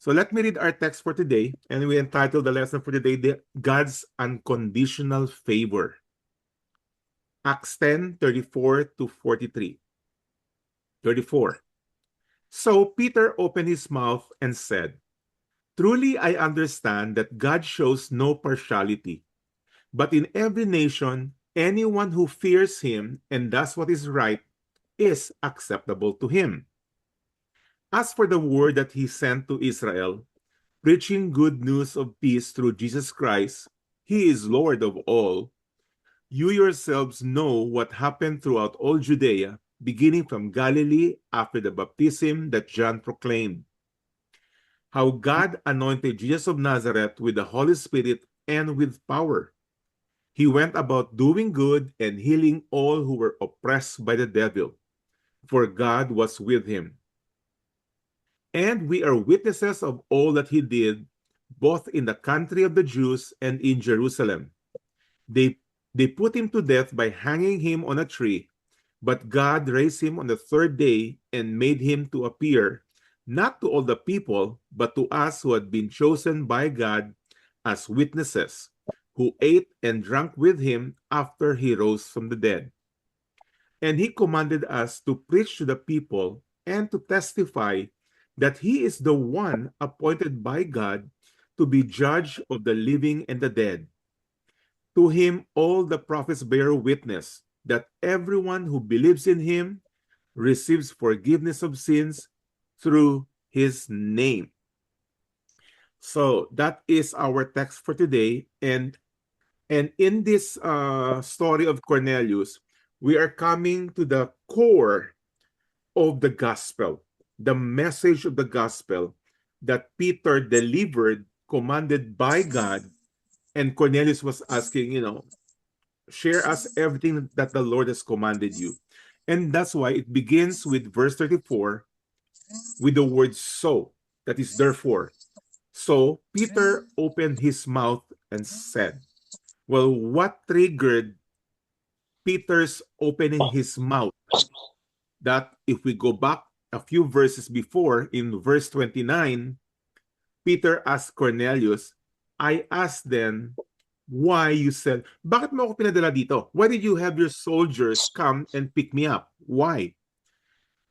So let me read our text for today, and we entitled the lesson for today, God's Unconditional Favor. Acts 10:34-43. 34. So Peter opened his mouth and said, "Truly I understand that God shows no partiality, but in every nation, anyone who fears him and does what is right is acceptable to him. As for the word that he sent to Israel, preaching good news of peace through Jesus Christ, he is Lord of all. You yourselves know what happened throughout all Judea, beginning from Galilee after the baptism that John proclaimed, how God anointed Jesus of Nazareth with the Holy Spirit and with power. He went about doing good and healing all who were oppressed by the devil, for God was with him. And we are witnesses of all that he did, both in the country of the Jews and in Jerusalem. They put him to death by hanging him on a tree, but God raised him on the third day and made him to appear, not to all the people, but to us who had been chosen by God as witnesses, who ate and drank with him after he rose from the dead. And he commanded us to preach to the people and to testify that he is the one appointed by God to be judge of the living and the dead. To him all the prophets bear witness that everyone who believes in him receives forgiveness of sins through his name." So that is our text for today. And in this story of Cornelius, we are coming to the core of the gospel, the message of the gospel that Peter delivered, commanded by God. And Cornelius was asking, share us everything that the Lord has commanded you. And that's why it begins with verse 34 with the word so, that is therefore. So Peter opened his mouth and said, well, what triggered Peter's opening his mouth? That if we go back a few verses before, in verse 29, Peter asked Cornelius, I asked them why you said, bakit mo ako pinadala dito? Why did you have your soldiers come and pick me up? Why?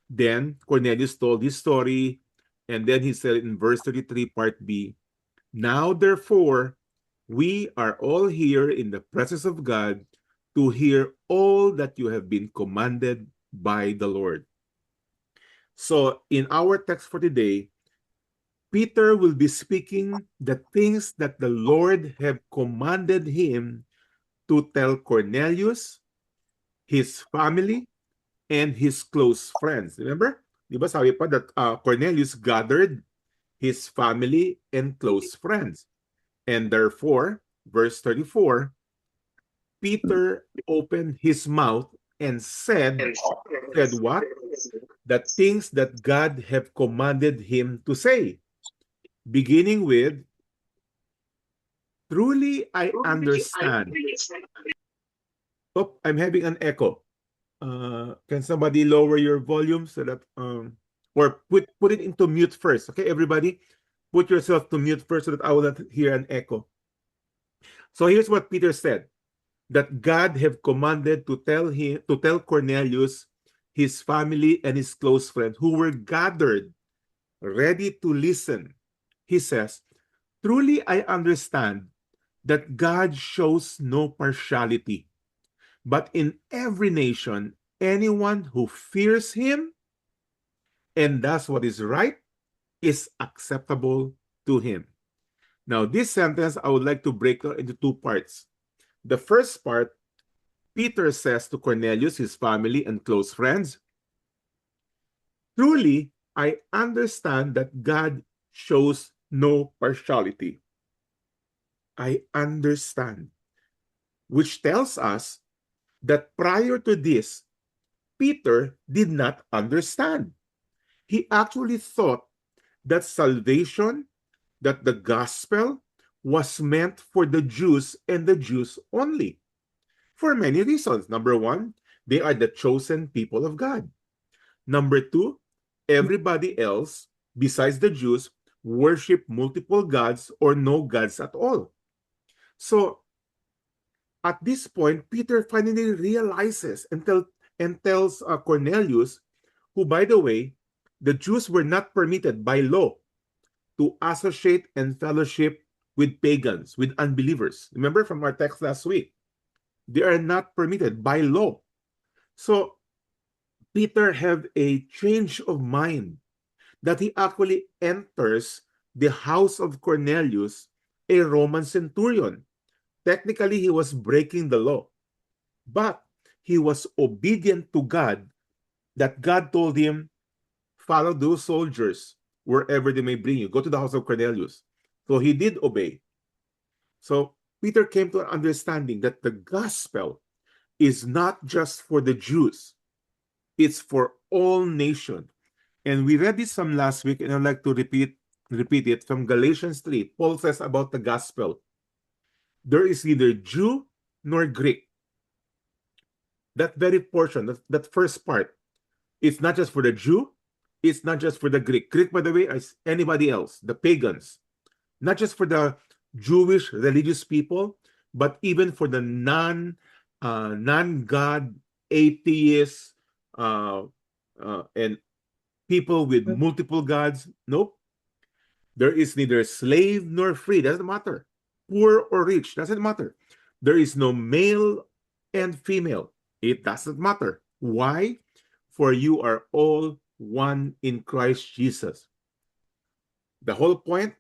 Then Cornelius told his story, and then he said in verse 33, part B, now therefore, we are all here in the presence of God to hear all that you have been commanded by the Lord. So in our text for today, Peter will be speaking the things that the Lord have commanded him to tell Cornelius, his family, and his close friends. Remember? Di ba sabi pa that Cornelius gathered his family and close friends. And therefore, verse 34, Peter opened his mouth and said what? The things that God have commanded him to say. Beginning with, truly I understand. Oh, I'm having an echo. Can somebody lower your volume so that or put it into mute first? Okay, everybody, put yourself to mute first so that I will not hear an echo. So here's what Peter said: that God have commanded to tell Cornelius, his family, and his close friends who were gathered, ready to listen. He says, truly I understand that God shows no partiality, but in every nation, anyone who fears him and does what is right is acceptable to him. Now, this sentence I would like to break into two parts. The first part, Peter says to Cornelius, his family, and close friends, truly, I understand that God shows no partiality. I understand. Which tells us that prior to this, Peter did not understand. He actually thought that salvation, that the gospel, was meant for the Jews and the Jews only. For many reasons. Number one, they are the chosen people of God. Number two, everybody else, besides the Jews, worship multiple gods or no gods at all. So at this point, Peter finally realizes and tells Cornelius, who, by the way, the Jews were not permitted by law to associate and fellowship with pagans, with unbelievers. Remember from our text last week, they are not permitted by law. So Peter had a change of mind that he actually enters the house of Cornelius, a Roman centurion. Technically, he was breaking the law, but he was obedient to God, that God told him, follow those soldiers wherever they may bring you. Go to the house of Cornelius. So he did obey. So Peter came to an understanding that the gospel is not just for the Jews, it's for all nations. And we read this from last week, and I'd like to repeat it from Galatians 3. Paul says about the gospel, there is neither Jew nor Greek. That very portion, that first part, it's not just for the Jew, it's not just for the Greek. Greek, by the way, is anybody else, the pagans. Not just for the Jewish religious people, but even for the non-God, atheists, and people with multiple gods. Nope. There is neither slave nor free. Doesn't matter. Poor or rich. Doesn't matter. There is no male and female. It doesn't matter. Why? For you are all one in Christ Jesus. The whole point,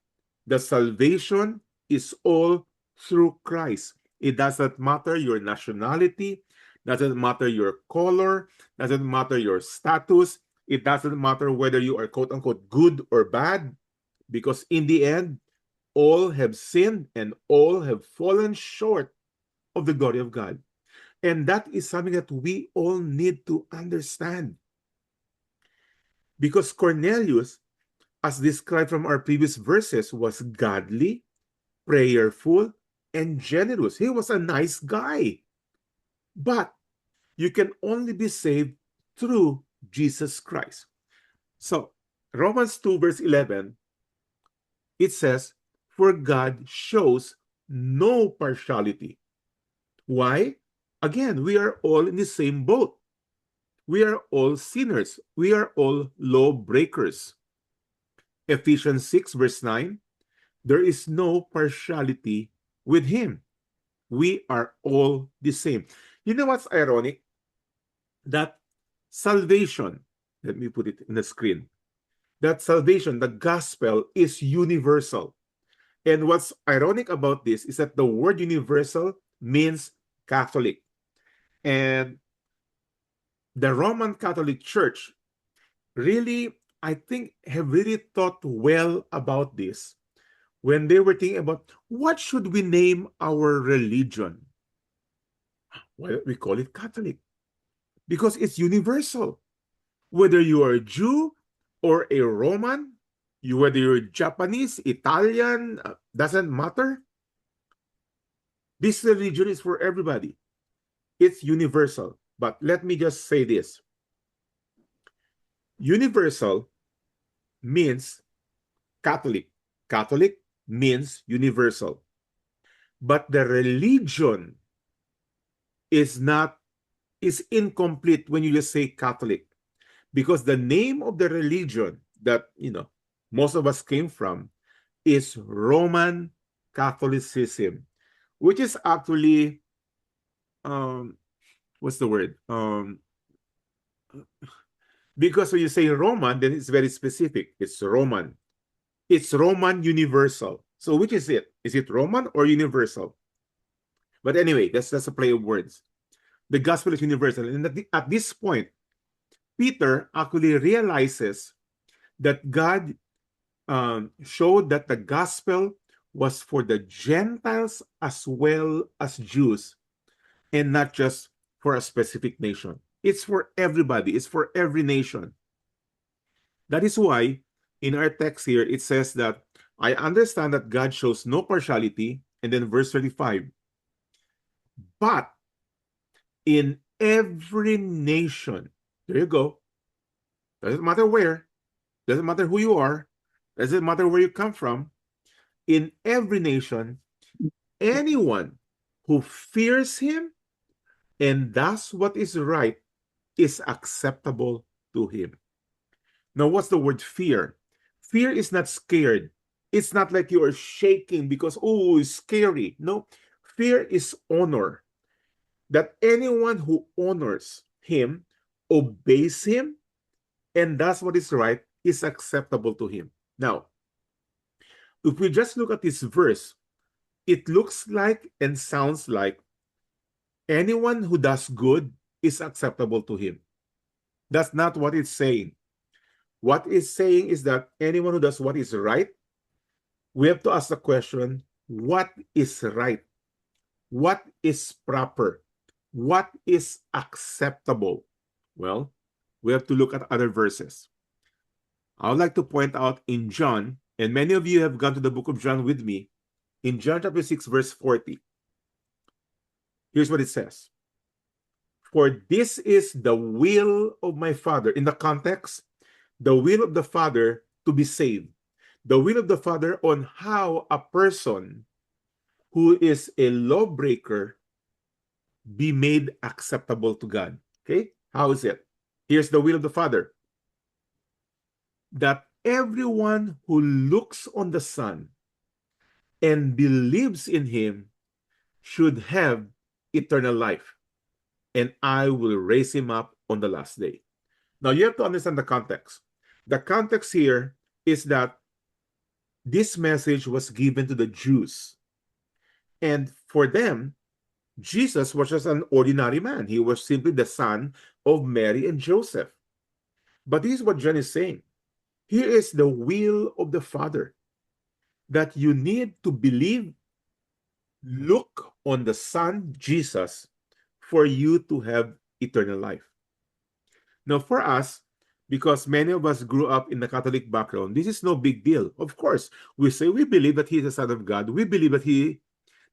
the salvation is all through Christ. It doesn't matter your nationality, doesn't matter your color, doesn't matter your status. It doesn't matter whether you are quote unquote good or bad, because in the end, all have sinned and all have fallen short of the glory of God. And that is something that we all need to understand. Because Cornelius, as described from our previous verses, was godly, prayerful, and generous. He was a nice guy. But you can only be saved through Jesus Christ. So, Romans 2 verse 11, it says, for God shows no partiality. Why? Again, we are all in the same boat. We are all sinners. We are all lawbreakers. Ephesians 6 verse 9, there is no partiality with him. We are all the same. You know what's ironic? That salvation, let me put it in the screen, that salvation, the gospel, is universal. And what's ironic about this is that the word universal means Catholic. And the Roman Catholic Church really, I think, have really thought well about this when they were thinking about what should we name our religion. Why don't we call it Catholic? Because it's universal. Whether you are a Jew or a Roman, whether you're Japanese, Italian, doesn't matter. This religion is for everybody. It's universal. But let me just say this. Universal means Catholic. Catholic means universal. But the religion is incomplete when you just say Catholic. Because the name of the religion that, most of us came from is Roman Catholicism, which is actually, what's the word? Because when you say Roman, then it's very specific. It's Roman. It's Roman universal. So which is it? Is it Roman or universal? But anyway, that's a play of words. The gospel is universal. And at this point, Peter actually realizes that God showed that the gospel was for the Gentiles as well as Jews, and not just for a specific nation. It's for everybody. It's for every nation. That is why in our text here, it says that I understand that God shows no partiality. And then verse 35, but in every nation, there you go. Doesn't matter where, doesn't matter who you are, Doesn't matter where you come from. In every nation, anyone who fears him and does what is right is acceptable to him. Now, what's the word fear? Fear is not scared. It's not like you are shaking because, oh, it's scary. No, fear is honor. That anyone who honors him, obeys him, and does what is right is acceptable to him. Now, if we just look at this verse, it looks like and sounds like anyone who does good is acceptable to him. That's not what it's saying. What it's saying is that anyone who does what is right, we have to ask the question, what is right? What is proper? What is acceptable? Well, we have to look at other verses. I would like to point out in John, and many of you have gone to the book of John with me, in John chapter 6, verse 40. Here's what it says. For this is the will of my Father. In the context, the will of the Father to be saved. The will of the Father on how a person who is a lawbreaker be made acceptable to God. Okay? How is it? Here's the will of the Father. That everyone who looks on the Son and believes in him should have eternal life, and I will raise him up on the last day. Now, you have to understand the context. The context here is that this message was given to the Jews. And for them, Jesus was just an ordinary man. He was simply the son of Mary and Joseph. But this is what John is saying. Here is the will of the Father, that you need to believe, look on the Son, Jesus, for you to have eternal life. Now, for us, because many of us grew up in the Catholic background, this is no big deal. Of course, we say we believe that he is the Son of God. We believe that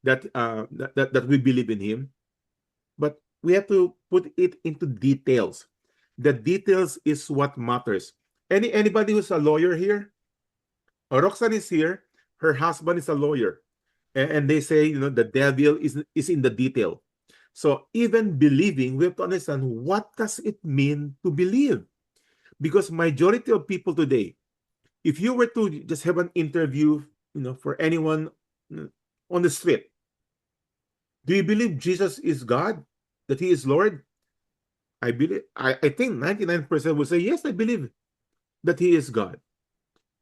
that we believe in him, but we have to put it into details. The details is what matters. Anybody who's a lawyer here? Roxanne is here. Her husband is a lawyer, and they say the devil is in the detail. So even believing, we have to understand what does it mean to believe, because majority of people today, if you were to just have an interview, for anyone on the street, do you believe Jesus is God, that he is Lord? I think 99% will say, yes, I believe that he is God.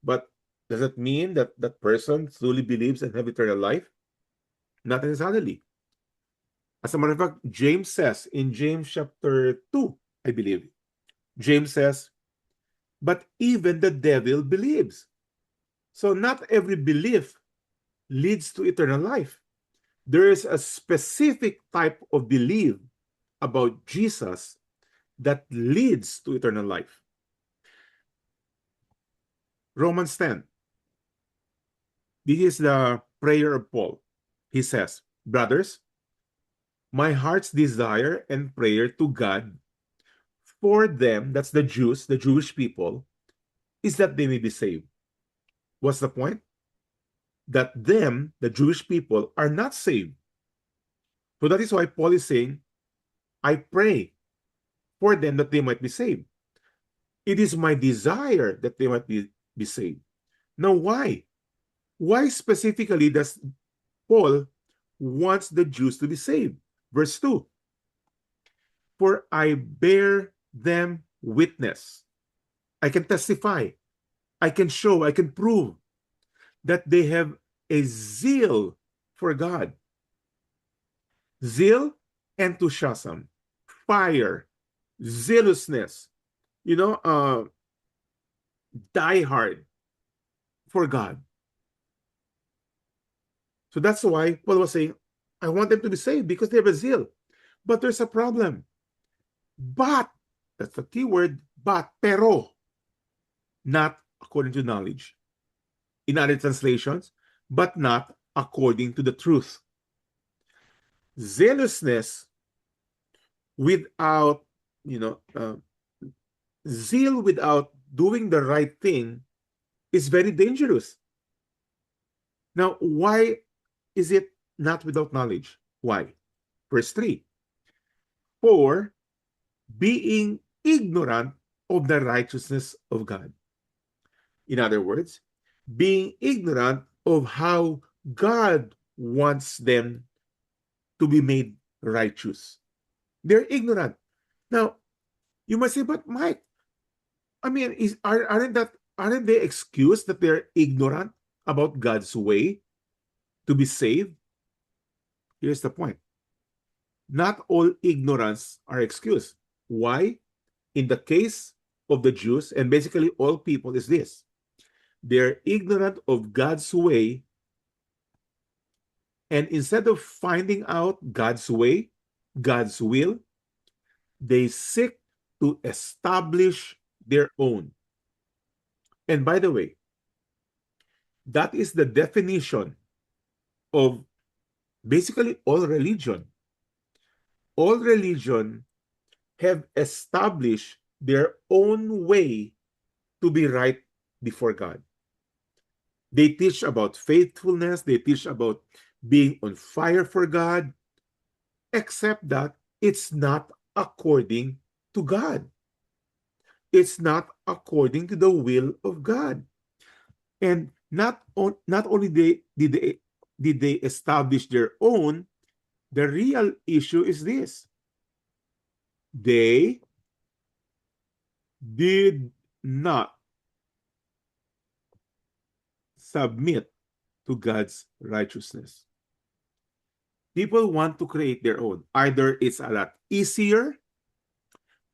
But does it mean that that person truly believes and have eternal life? Not necessarily. As a matter of fact, James says in James chapter 2, I believe, James says, but even the devil believes. So not every belief leads to eternal life. There is a specific type of belief about Jesus that leads to eternal life. Romans 10. This is the prayer of Paul. He says, brothers, my heart's desire and prayer to God for them, that's the Jews, the Jewish people, is that they may be saved. What's the point? That them, the Jewish people, are not saved. So that is why Paul is saying, I pray for them that they might be saved. It is my desire that they might be saved. Now, why? Why specifically does Paul wants the Jews to be saved? Verse 2, for I bear them witness. I can testify, I can show, I can prove that they have a zeal for God. Zeal, enthusiasm, fire, zealousness, die hard for God. So that's why Paul was saying, I want them to be saved because they have a zeal. But there's a problem. But, that's the key word, but, pero, not according to knowledge. In other translations, but not according to the truth. Zealousness without, zeal without doing the right thing is very dangerous. Now, why is it not without knowledge? Why? Verse 3. For being ignorant of the righteousness of God. In other words, being ignorant of how God wants them to be made righteous. They're ignorant. Now, you must say, but Mike, I mean, aren't they excused that they're ignorant about God's way to be saved? Here's the point. Not all ignorance are excused. Why? In the case of the Jews, and basically all people, is this. They're ignorant of God's way, and instead of finding out God's way, God's will, they seek to establish their own. And by the way, that is the definition of basically all religion. All religion have established their own way to be right before God. They teach about faithfulness, they teach about being on fire for God, except that it's not according to God. It's not according to the will of God. And not only did they establish their own, the real issue is this. They did not submit to God's righteousness. People want to create their own. Either it's a lot easier,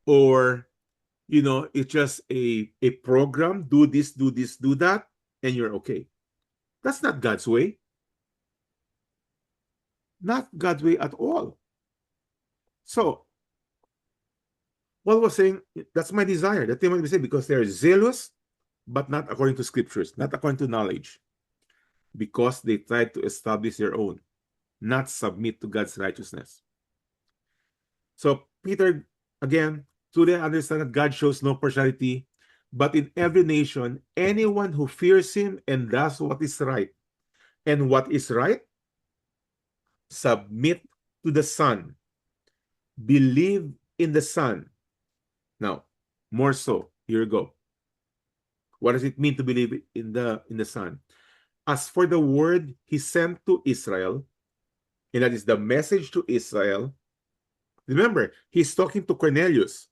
or it's just a program. Do this, do this, do that, and you're okay. That's not God's way. Not God's way at all. So, Paul was saying, that's my desire. That Timothy was saying, because they're zealous, but not according to scriptures, not according to knowledge, because they tried to establish their own, not submit to God's righteousness. So Peter, again, truly understand that God shows no partiality, but in every nation, anyone who fears him and does what is right. And what is right? Submit to the Son. Believe in the Son. Now, more so, here you go. What does it mean to believe in the Son? As for the word he sent to Israel, and that is the message to Israel. Remember, he's talking to Cornelius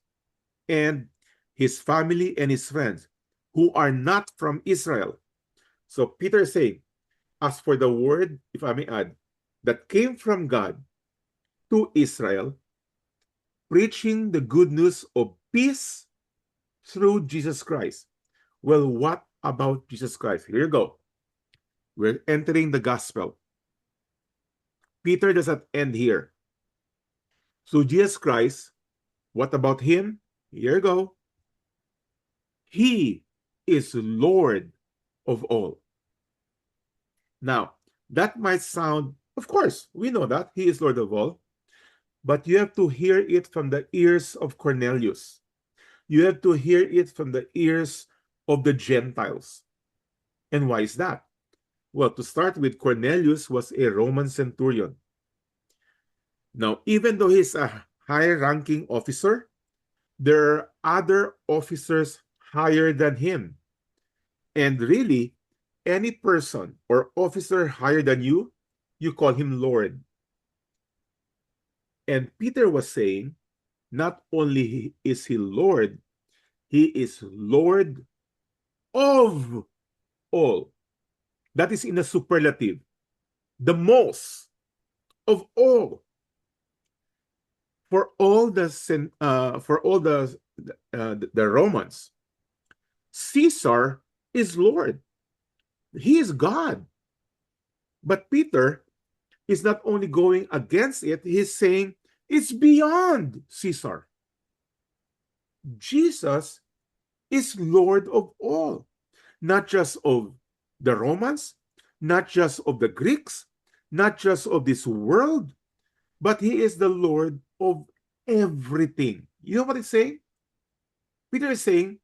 and his family and his friends who are not from Israel. So Peter is saying, as for the word, if I may add, that came from God to Israel, preaching the good news of peace through Jesus Christ. Well, what about Jesus Christ? Here you go. We're entering the gospel. Peter does not end here. So Jesus Christ, what about him? Here you go. He is Lord of all. Now, that might sound, of course, we know that he is Lord of all, but you have to hear it from the ears of Cornelius. You have to hear it from the ears of the Gentiles. And why is that? Well, to start with, Cornelius was a Roman centurion. Now, even though he's a high-ranking officer, there are other officers higher than him. And really, any person or officer higher than you, you call him Lord. And Peter was saying, not only is he Lord, he is Lord of all. That is in a superlative. The most of all. For all the Romans, Caesar is Lord. He is God. But Peter is not only going against it, he's saying it's beyond Caesar. Jesus is Lord of all, not just of the Romans, not just of the Greeks, not just of this world, but he is the Lord of everything. You know what he's saying? Peter is saying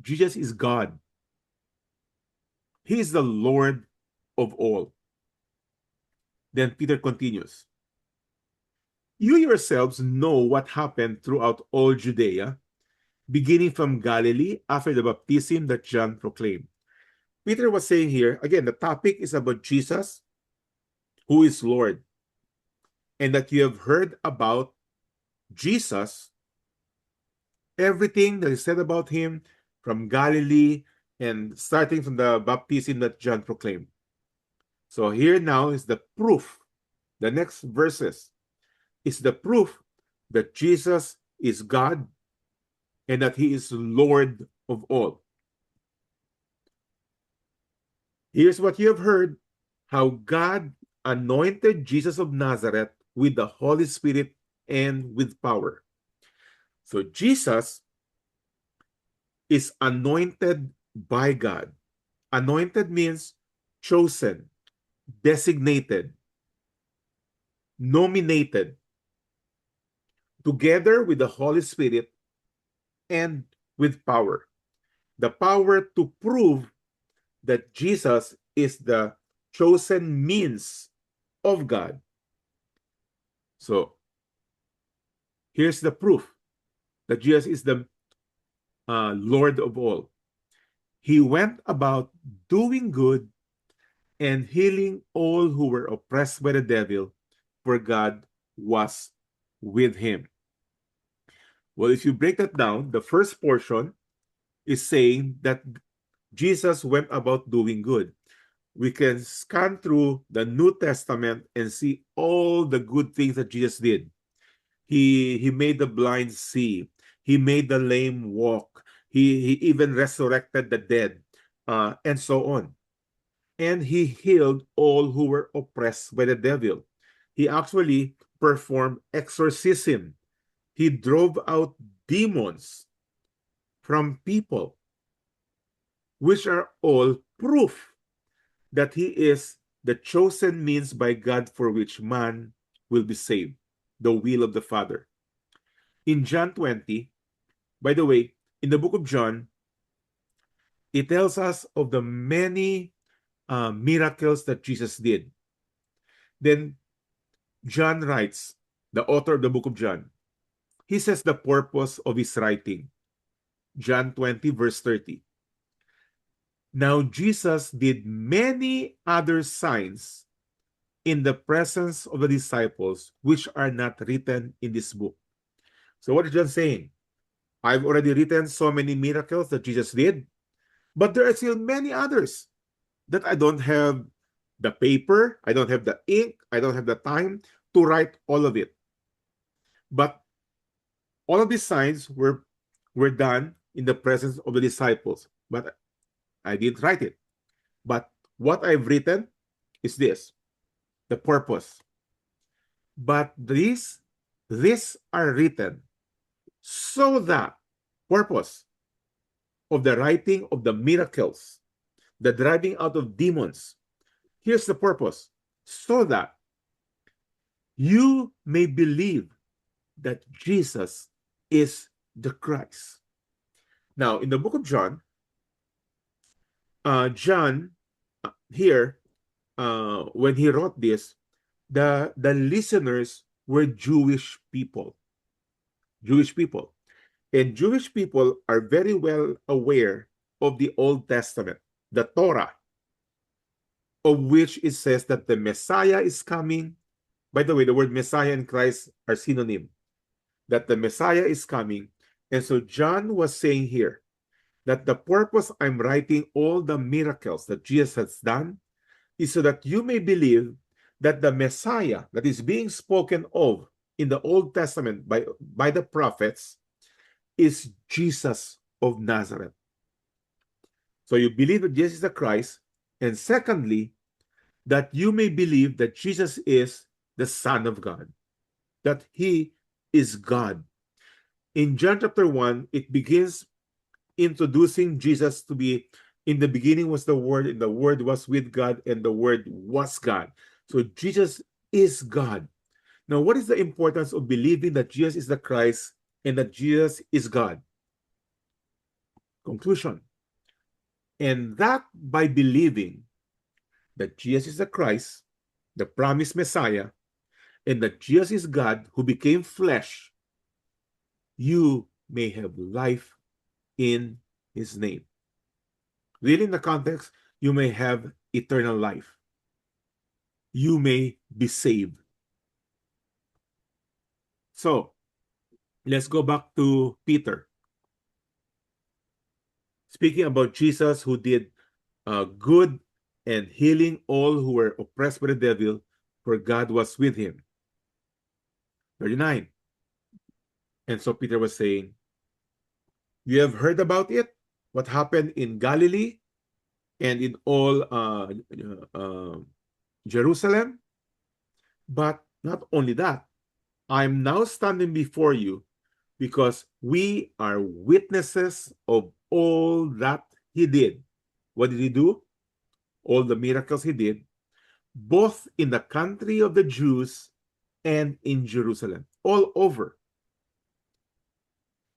Jesus is God. He is the Lord of all. Then Peter continues, you yourselves know what happened throughout all Judea, beginning from Galilee after the baptism that John proclaimed. Peter was saying here, again, the topic is about Jesus, who is Lord, and that you have heard about Jesus, everything that is said about him from Galilee and starting from the baptism that John proclaimed. So here now is the proof. The next verses is the proof that Jesus is God and that he is Lord of all. Here's what you have heard, how God anointed Jesus of Nazareth with the Holy Spirit and with power. So Jesus is anointed by God. Anointed means chosen, designated, nominated, together with the Holy Spirit and with power. The power to prove that Jesus is the chosen means of God. So here's the proof that Jesus is the Lord of all. He went about doing good and healing all who were oppressed by the devil, for God was with him. Well, if you break that down, the first portion is saying that Jesus went about doing good. We can scan through the New Testament and see all the good things that Jesus did. He made the blind see. He made the lame walk. He even resurrected the dead, and so on. And he healed all who were oppressed by the devil. He actually performed exorcism. He drove out demons from people, which are all proof that he is the chosen means by God for which man will be saved, the will of the Father. In John 20, by the way, in the book of John, it tells us of the many miracles that Jesus did. Then John writes, the author of the book of John, he says the purpose of his writing. John 20, verse 30. Now Jesus did many other signs in the presence of the disciples, which are not written in this book. So what is John saying? I've already written so many miracles that Jesus did, but there are still many others that I don't have the paper, I don't have the ink, I don't have the time to write all of it. But all of these signs were done in the presence of the disciples, but I didn't write it. But what I've written is this, the purpose. But these are written so that purpose of the writing of the miracles, the driving out of demons. Here's the purpose, so that you may believe that Jesus is the Christ. Now, in the book of John, John here, when he wrote this, the listeners were Jewish people. Jewish people. And Jewish people are very well aware of the Old Testament, the Torah, of which it says that the Messiah is coming. By the way, the word Messiah and Christ are synonym, that the Messiah is coming. And so John was saying here that the purpose I'm writing all the miracles that Jesus has done is so that you may believe that the Messiah that is being spoken of in the Old Testament by the prophets is Jesus of Nazareth. So you believe that Jesus is the Christ, and secondly, that you may believe that Jesus is the Son of God, that he is God. In John chapter 1, it begins introducing Jesus to be, in the beginning was the Word, and the Word was with God, and the Word was God. So Jesus is God. Now, what is the importance of believing that Jesus is the Christ and that Jesus is God? Conclusion. And that by believing that Jesus is the Christ, the promised Messiah, and that Jesus is God who became flesh, you may have life in his name. Really, in the context, you may have eternal life. You may be saved. So, let's go back to Peter. Speaking about Jesus who did good and healing all who were oppressed by the devil, for God was with him. 39. And so Peter was saying, you have heard about it, what happened in Galilee and in all Jerusalem. But not only that, I'm now standing before you because we are witnesses of all that he did. What did he do? All the miracles he did, both in the country of the Jews and in Jerusalem, all over.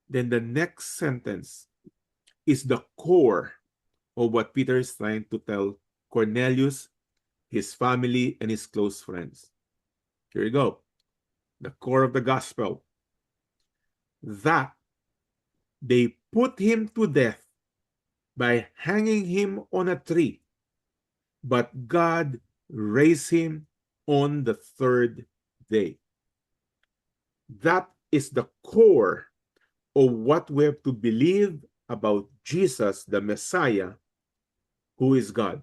Then the next sentence is the core of what Peter is trying to tell Cornelius, his family, and his close friends. Here you go. The core of the gospel. That they put him to death by hanging him on a tree, but God raised him on the third day. That is the core of what we have to believe about Jesus, the Messiah, who is God.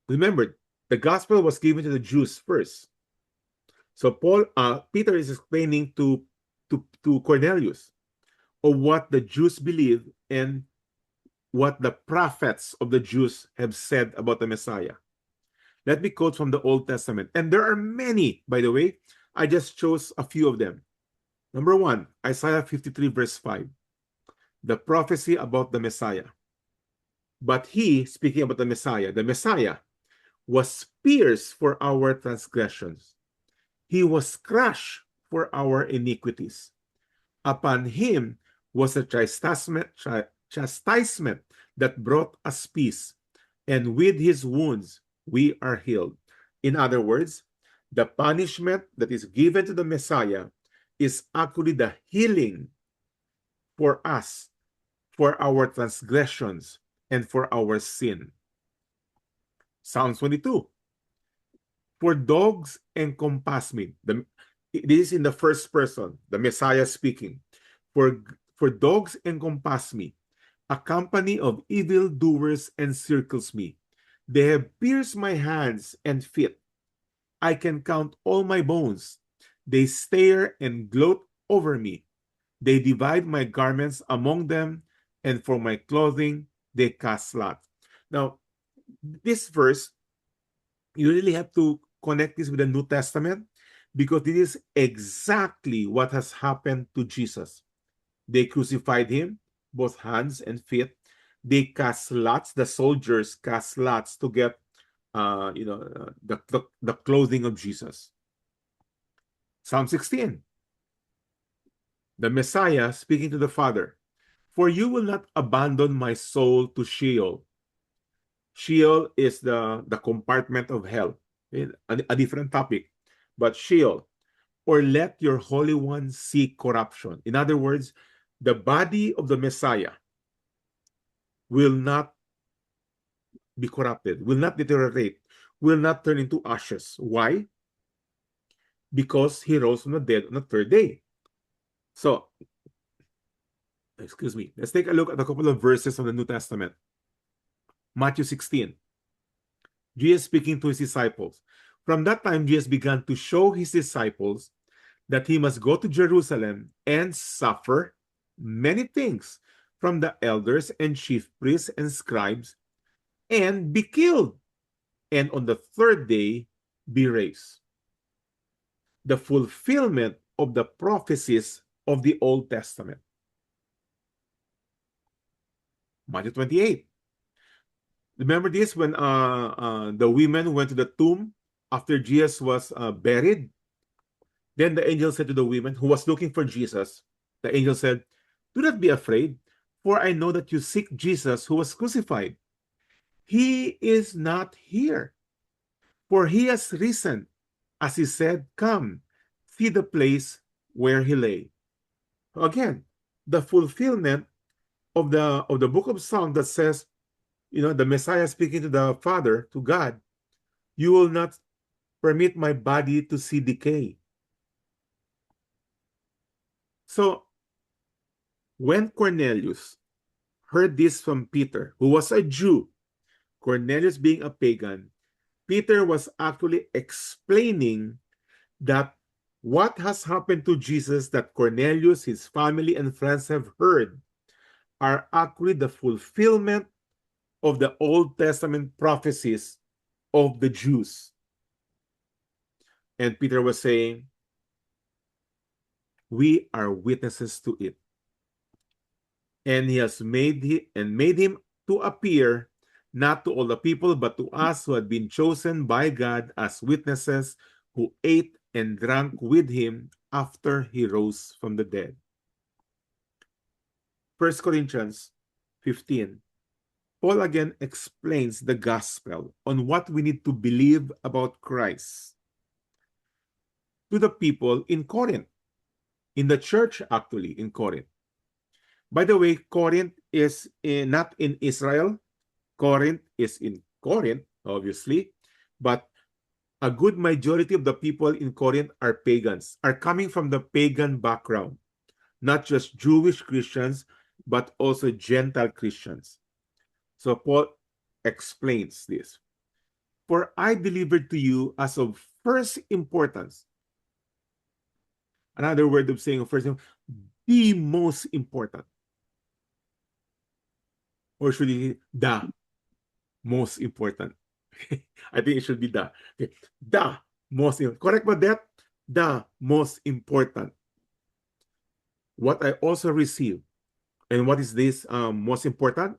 Remember, the gospel was given to the Jews first. So Peter is explaining to Cornelius of what the Jews believe and what the prophets of the Jews have said about the Messiah. Let me quote from the Old Testament. And there are many, by the way. I just chose a few of them. Number 1, Isaiah 53 verse 5. The prophecy about the Messiah. But he, speaking about the Messiah was pierced for our transgressions. He was crushed for our iniquities. Upon him was the chastisement that brought us peace, and with his wounds we are healed. In other words, the punishment that is given to the Messiah is actually the healing for us, for our transgressions, and for our sin. Psalm 22. For dogs encompass me. This is in the first person, the Messiah speaking. For dogs encompass me. A company of evildoers encircles me. They have pierced my hands and feet. I can count all my bones. They stare and gloat over me. They divide my garments among them, and for my clothing they cast lots. Now, this verse, you really have to connect this with the New Testament because this is exactly what has happened to Jesus. They crucified him, both hands and feet. They cast lots. The soldiers cast lots to get, the clothing of Jesus. Psalm 16. The Messiah speaking to the Father. For you will not abandon my soul to Sheol. Sheol is the compartment of hell. A different topic. But Sheol. Or let your Holy One see corruption. In other words, the body of the Messiah will not be corrupted, will not deteriorate, will not turn into ashes. Why? Because he rose from the dead on the third day. So, excuse me, let's take a look at a couple of verses from the New Testament. Matthew 16. Jesus speaking to his disciples. From that time, Jesus began to show his disciples that he must go to Jerusalem and suffer many things from the elders and chief priests and scribes and be killed, and on the third day be raised. The fulfillment of the prophecies of the Old Testament. Matthew 28. Remember this when the women went to the tomb after Jesus was buried? Then the angel said to the women who was looking for Jesus, The angel said, "Do not be afraid, for I know that you seek Jesus who was crucified. He is not here, for he has risen. As he said, come, see the place where he lay." Again, the fulfillment of the book of Psalm that says, the Messiah speaking to the Father, to God, "You will not permit my body to see decay." So when Cornelius heard this from Peter, who was a Jew, Cornelius being a pagan, Peter was actually explaining that what has happened to Jesus, that Cornelius, his family, and friends have heard, are actually the fulfillment of the Old Testament prophecies of the Jews. And Peter was saying, we are witnesses to it. And he has made him to appear not to all the people, but to us who had been chosen by God as witnesses, who ate and drank with him after he rose from the dead. 1 Corinthians 15. Paul again explains the gospel on what we need to believe about Christ to the people in Corinth, in the church actually in Corinth. By the way, Corinth is not in Israel. Corinth is in Corinth, obviously, but a good majority of the people in Corinth are pagans, are coming from the pagan background, not just Jewish Christians, but also Gentile Christians. So Paul explains this. For I delivered to you as of first importance. Another word of saying first, the most important. Or should it be the most important? I think it should be the. Okay. The most important. Correct about that? The most important. What I also received. And what is this most important?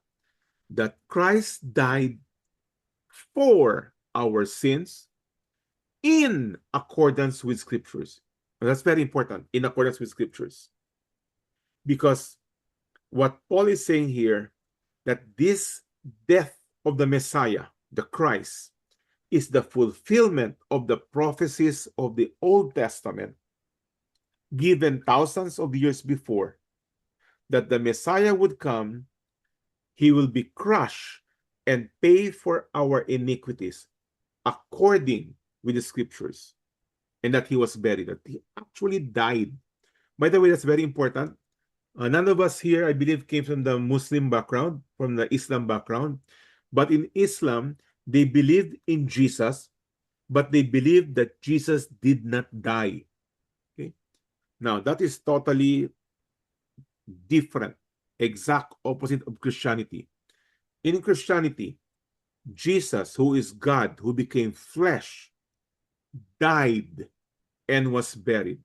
That Christ died for our sins in accordance with scriptures. And that's very important, in accordance with scriptures. Because what Paul is saying here, that this death of the Messiah, the Christ, is the fulfillment of the prophecies of the Old Testament given thousands of years before, that the Messiah would come, he will be crushed and pay for our iniquities according with the scriptures, and that he was buried, that he actually died. By the way, that's very important. None of us here, I believe, came from the Muslim background, from the Islam background. But in Islam, they believed in Jesus, but they believed that Jesus did not die. Okay? Now, that is totally different, exact opposite of Christianity. In Christianity, Jesus, who is God, who became flesh, died and was buried.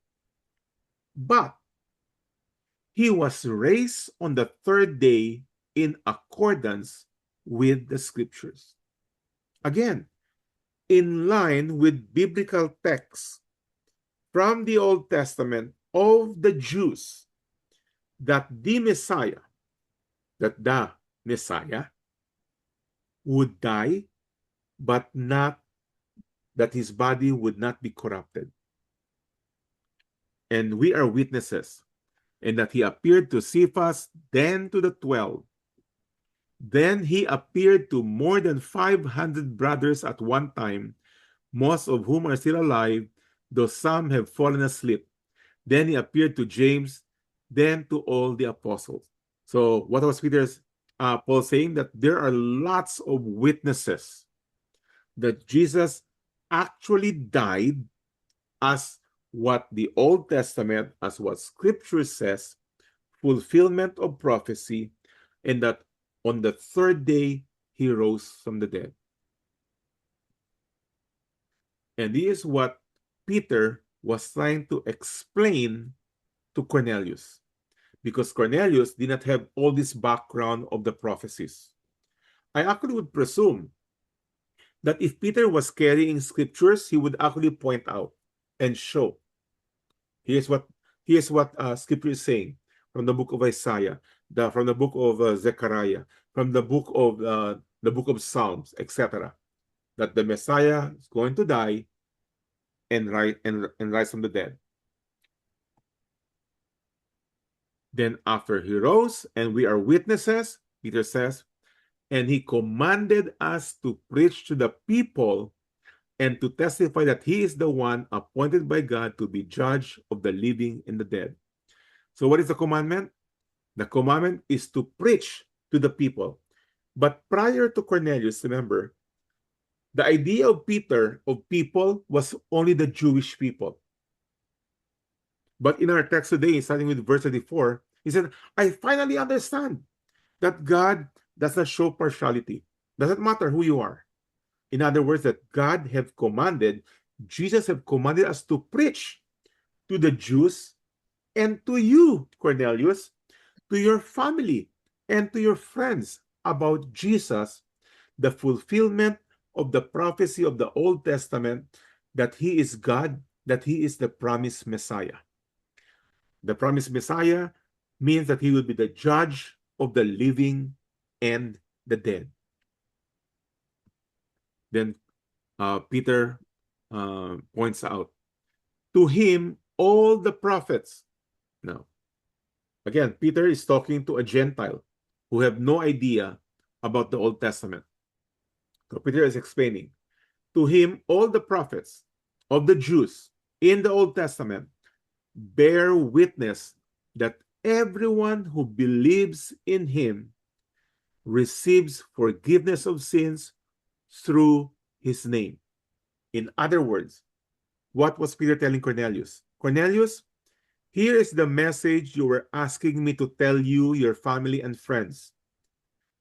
But he was raised on the third day in accordance with the scriptures. Again, in line with biblical texts from the Old Testament of the Jews, that the Messiah would die, but not that his body would not be corrupted. And we are witnesses, and that he appeared to Cephas, then to the 12. Then he appeared to more than 500 brothers at one time, most of whom are still alive, though some have fallen asleep. Then he appeared to James, then to all the apostles. So what was Paul saying? That there are lots of witnesses that Jesus actually died as what the Old Testament, as what Scripture says, fulfillment of prophecy, and that on the third day he rose from the dead. And this is what Peter was trying to explain to Cornelius, because Cornelius did not have all this background of the prophecies. I actually would presume that if Peter was carrying scriptures, he would actually point out and show. Here's what scripture is saying. from the book of Isaiah, from the book of Zechariah, from the book of Psalms, etc., that the Messiah is going to die and rise from the dead. Then after he rose, and we are witnesses, Peter says, and he commanded us to preach to the people and to testify that he is the one appointed by God to be judge of the living and the dead. So what is the commandment? The commandment is to preach to the people. But prior to Cornelius, remember, the idea of Peter, of people, was only the Jewish people. But in our text today, starting with verse 34, he said, I finally understand that God does not show partiality. Doesn't matter who you are. In other words, that God have commanded, Jesus have commanded us to preach to the Jews and to you, Cornelius, to your family and to your friends about Jesus, the fulfillment of the prophecy of the Old Testament, that he is God, that he is the promised Messiah. The promised Messiah means that he will be the judge of the living and the dead. Then Peter points out, to him all the prophets. Now, again, Peter is talking to a Gentile who have no idea about the Old Testament. So Peter is explaining, to him all the prophets of the Jews in the Old Testament bear witness that everyone who believes in him receives forgiveness of sins through his name. In other words, what was Peter telling Cornelius? Cornelius, here is the message you were asking me to tell you, your family and friends.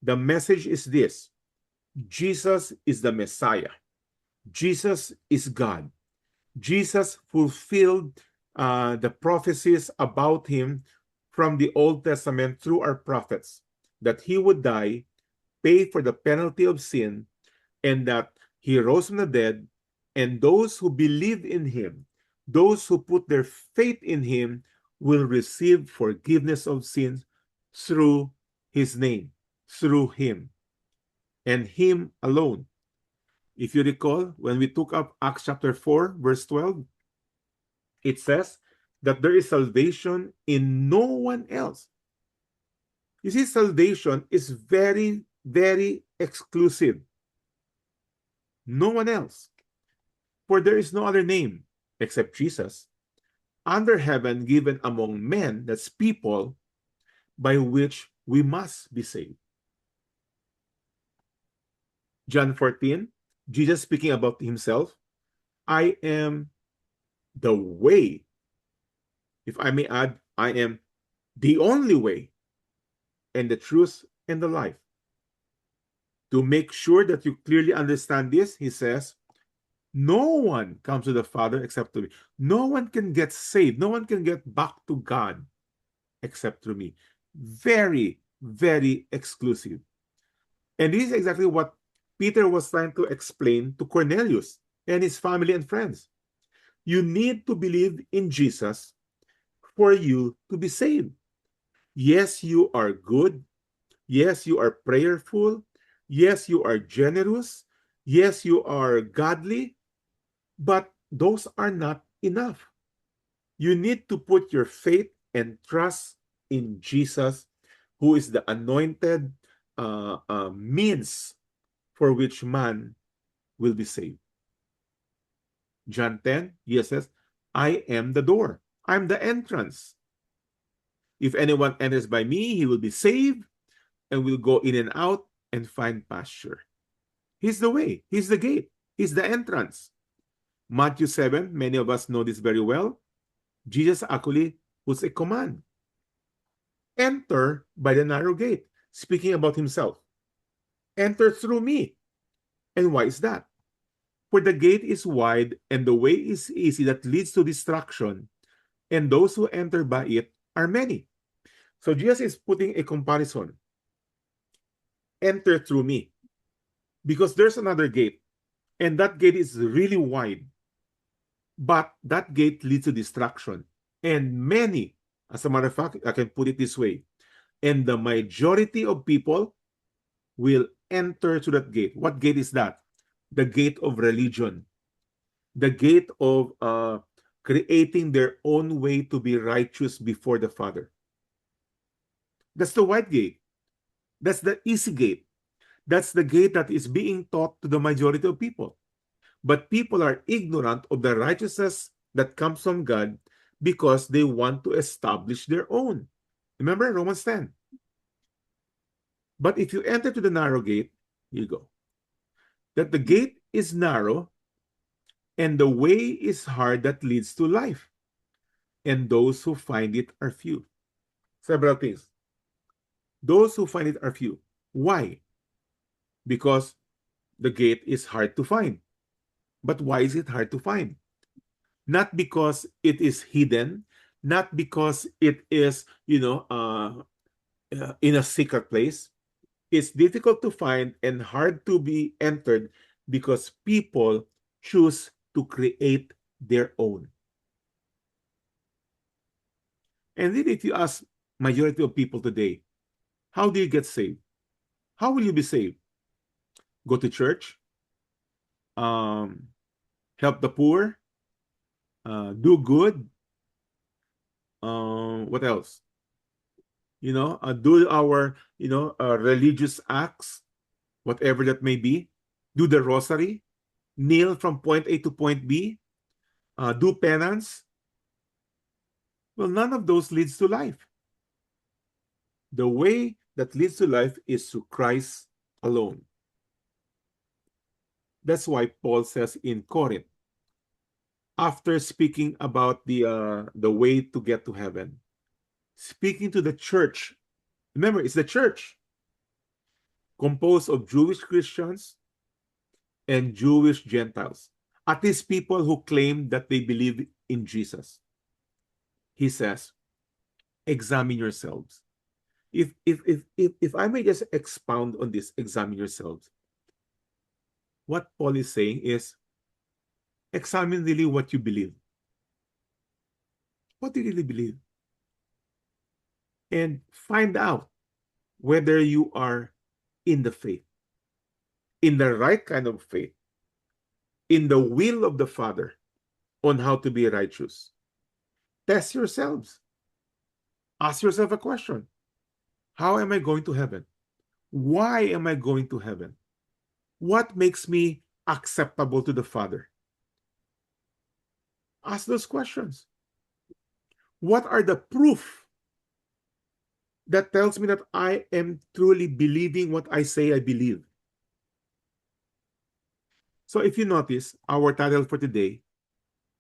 The message is this: Jesus is the Messiah. Jesus is God. Jesus fulfilled the prophecies about him from the Old Testament through our prophets, that he would die, pay for the penalty of sin, and that he rose from the dead, and those who believe in him, those who put their faith in him, will receive forgiveness of sins through his name, through him, and him alone. If you recall, when we took up Acts chapter 4, verse 12, it says that there is salvation in no one else. You see, salvation is very, very exclusive. No one else. For there is no other name except Jesus under heaven given among men, that's people, by which we must be saved. John 14, Jesus speaking about himself, I am the way. If I may add, I am the only way and the truth and the life. To make sure that you clearly understand this, he says, no one comes to the Father except through me. No one can get saved. No one can get back to God except through me. Very, very exclusive. And this is exactly what Peter was trying to explain to Cornelius and his family and friends. You need to believe in Jesus for you to be saved. Yes, you are good. Yes, you are prayerful. Yes, you are generous. Yes, you are godly. But those are not enough. You need to put your faith and trust in Jesus, who is the anointed means for which man will be saved. John 10, Jesus says, I am the door. I'm the entrance. If anyone enters by me, he will be saved and will go in and out and find pasture. He's the way. He's the gate. He's the entrance. Matthew 7, many of us know this very well. Jesus actually puts a command. Enter by the narrow gate, speaking about himself. Enter through me. And why is that? For the gate is wide and the way is easy that leads to destruction, and those who enter by it are many. So Jesus is putting a comparison. Enter through me. Because there's another gate, and that gate is really wide. But that gate leads to destruction, and many As a matter of fact, I can put it this way. And the majority of people will enter to that gate. What gate is that? The gate of religion. The gate of creating their own way to be righteous before the Father. That's the white gate. That's the easy gate. That's the gate that is being taught to the majority of people. But people are ignorant of the righteousness that comes from God because they want to establish their own. Remember Romans 10. But if you enter to the narrow gate, here you go. That the gate is narrow and the way is hard that leads to life. And those who find it are few. Several things. Those who find it are few. Why? Because the gate is hard to find. But why is it hard to find? Not because it is hidden, not because it is, in a secret place. It's difficult to find and hard to be entered because people choose to create their own. And then if you ask majority of people today, how do you get saved? How will you be saved? Go to church, help the poor, do good. What else? Do our religious acts, whatever that may be. Do the rosary, kneel from point A to point B, do penance. Well, none of those leads to life. The way that leads to life is through Christ alone. That's why Paul says in Corinth, after speaking about the way to get to heaven, speaking to the church. Remember, it's the church composed of Jewish Christians and Jewish Gentiles. At least people who claim that they believe in Jesus. He says, examine yourselves. If I may just expound on this, examine yourselves. What Paul is saying is, examine really what you believe. What do you really believe? And find out whether you are in the faith, in the right kind of faith, in the will of the Father on how to be righteous. Test yourselves. Ask yourself a question. How am I going to heaven? Why am I going to heaven? What makes me acceptable to the Father? Ask those questions. What are the proof that tells me that I am truly believing what I say I believe? So if you notice, our title for today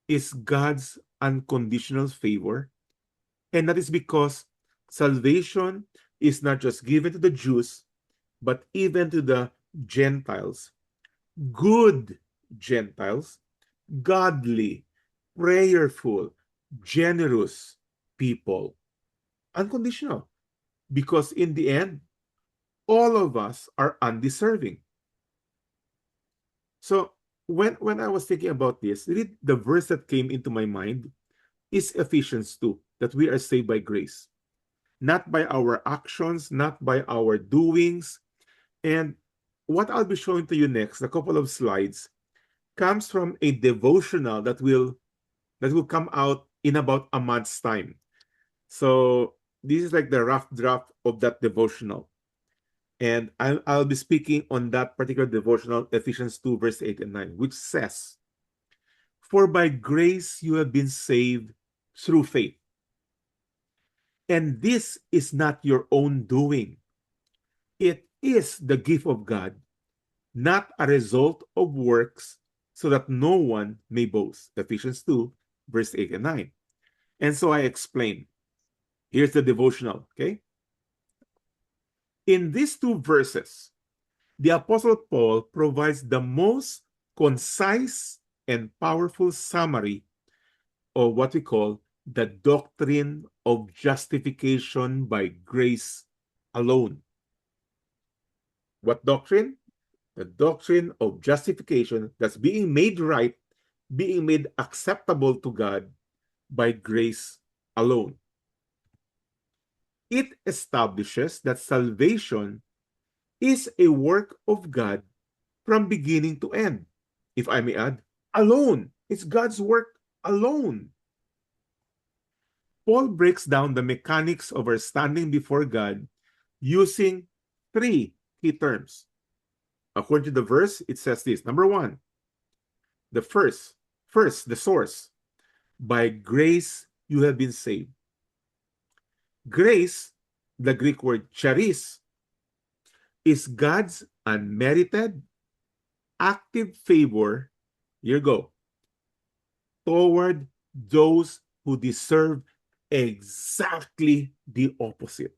is God's unconditional favor. And that is because salvation is not just given to the Jews, but even to the Gentiles. Good Gentiles, godly, prayerful, generous people. Unconditional. Because in the end, all of us are undeserving. So when I was thinking about this, the verse that came into my mind is Ephesians 2, that we are saved by grace. Not by our actions, not by our doings. And what I'll be showing to you next, a couple of slides, comes from a devotional that will come out in about a month's time. So this is like the rough draft of that devotional. And I'll be speaking on that particular devotional, Ephesians 2, verse 8 and 9, which says, "For by grace you have been saved through faith. And this is not your own doing. It is the gift of God, not a result of works, so that no one may boast." Ephesians 2, verse 8 and 9. And so I explain. Here's the devotional, okay? In these two verses, the Apostle Paul provides the most concise and powerful summary of what we call the doctrine of justification by grace alone. What doctrine? The doctrine of justification, that's being made right, being made acceptable to God by grace alone. it establishes that salvation is a work of God from beginning to end. If I may add, alone. It's God's work alone. Paul breaks down the mechanics of our standing before God using three key terms. According to the verse, it says this. Number one, the first, the source. By grace you have been saved. Grace, the Greek word charis, is God's unmerited, active favor, here you go, toward those who deserve exactly the opposite.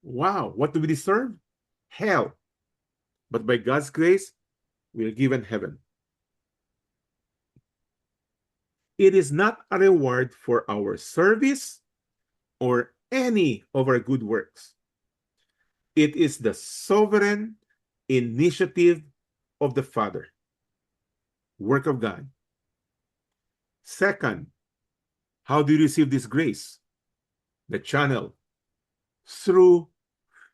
Wow, what do we deserve? Hell. But by God's grace, we are given heaven. It is not a reward for our service or any of our good works. It is the sovereign initiative of the Father, work of God. Second, how do you receive this grace? The channel, through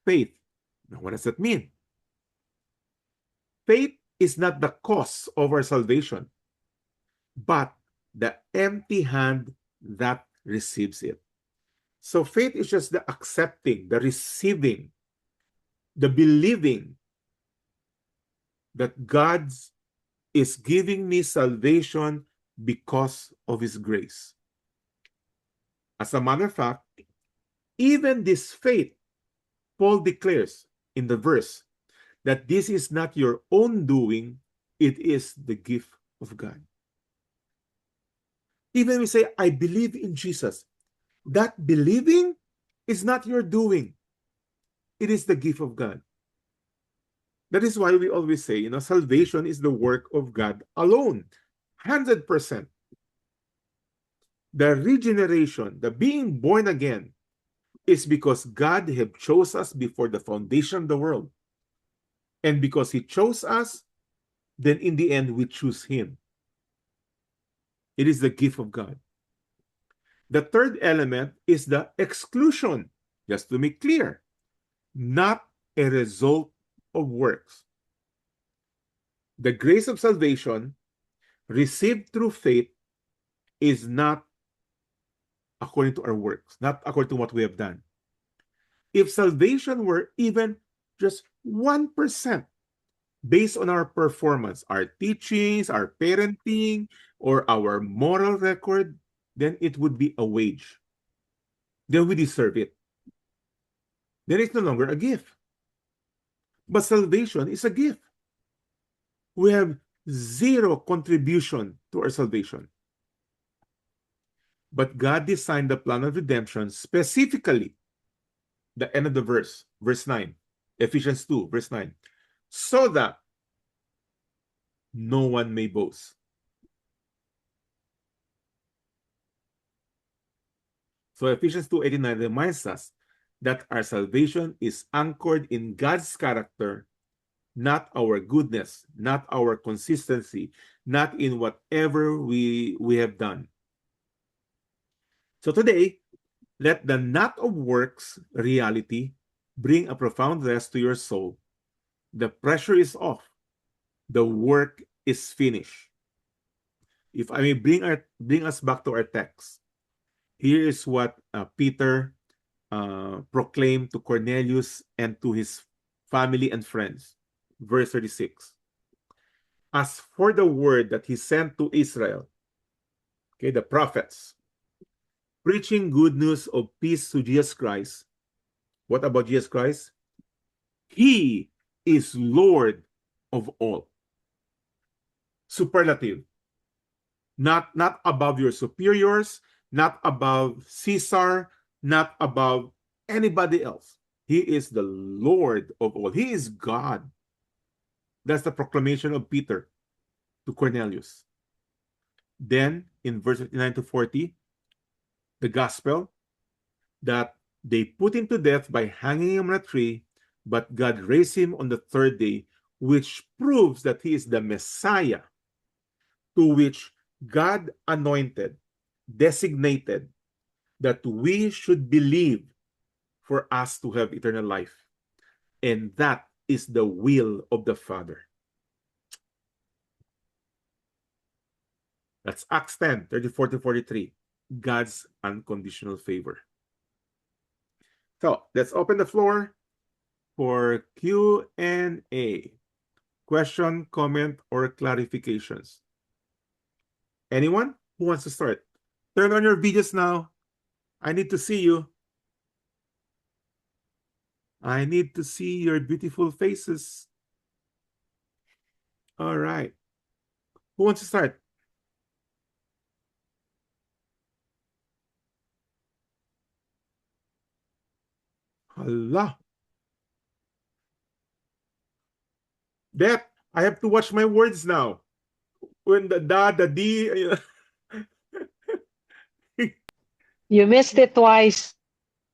faith. Now, what does that mean? Faith is not the cause of our salvation, but the empty hand that receives it. So faith is just the accepting, the receiving, the believing that God is giving me salvation because of His grace. As a matter of fact, even this faith, Paul declares in the verse that this is not your own doing, it is the gift of God. Even we say, I believe in Jesus, that believing is not your doing. It is the gift of God. That is why we always say, salvation is the work of God alone, 100%. The regeneration, the being born again, is because God had chose us before the foundation of the world. And because He chose us, then in the end, we choose Him. It is the gift of God. The third element is the exclusion, just to make clear, not a result of works. The grace of salvation received through faith is not according to our works, not according to what we have done. If salvation were even just 1% based on our performance, our teachings, our parenting, or our moral record, then it would be a wage. Then we deserve it. Then it's no longer a gift. But salvation is a gift. We have zero contribution to our salvation. But God designed the plan of redemption specifically, the end of the verse 9, Ephesians 2, verse 9, so that no one may boast. So Ephesians 2:89 reminds us that our salvation is anchored in God's character, not our goodness, not our consistency, not in whatever we have done. So today, let the not of works reality bring a profound rest to your soul. The pressure is off. The work is finished. If I may bring us back to our text, here is what Peter proclaimed to Cornelius and to his family and friends. Verse 36. As for the word that he sent to Israel, okay, the prophets, preaching good news of peace to Jesus Christ. What about Jesus Christ? He is Lord of all. Superlative. Not above your superiors, not above Caesar, not above anybody else. He is the Lord of all. He is God. That's the proclamation of Peter to Cornelius. Then, in verse 59 to 40, the gospel that they put him to death by hanging him on a tree, but God raised him on the third day, which proves that he is the Messiah, to which God anointed, designated, that we should believe for us to have eternal life. And that is the will of the Father. That's Acts 10, 34 to 43. God's unconditional favor. So let's open the floor for Q&A. Question, comment, or clarifications. Anyone who wants to start? Turn on your videos now. I need to see you. I need to see your beautiful faces. All right. Who wants to start? Allah. That I have to watch my words now. When the da, the D. You missed it twice.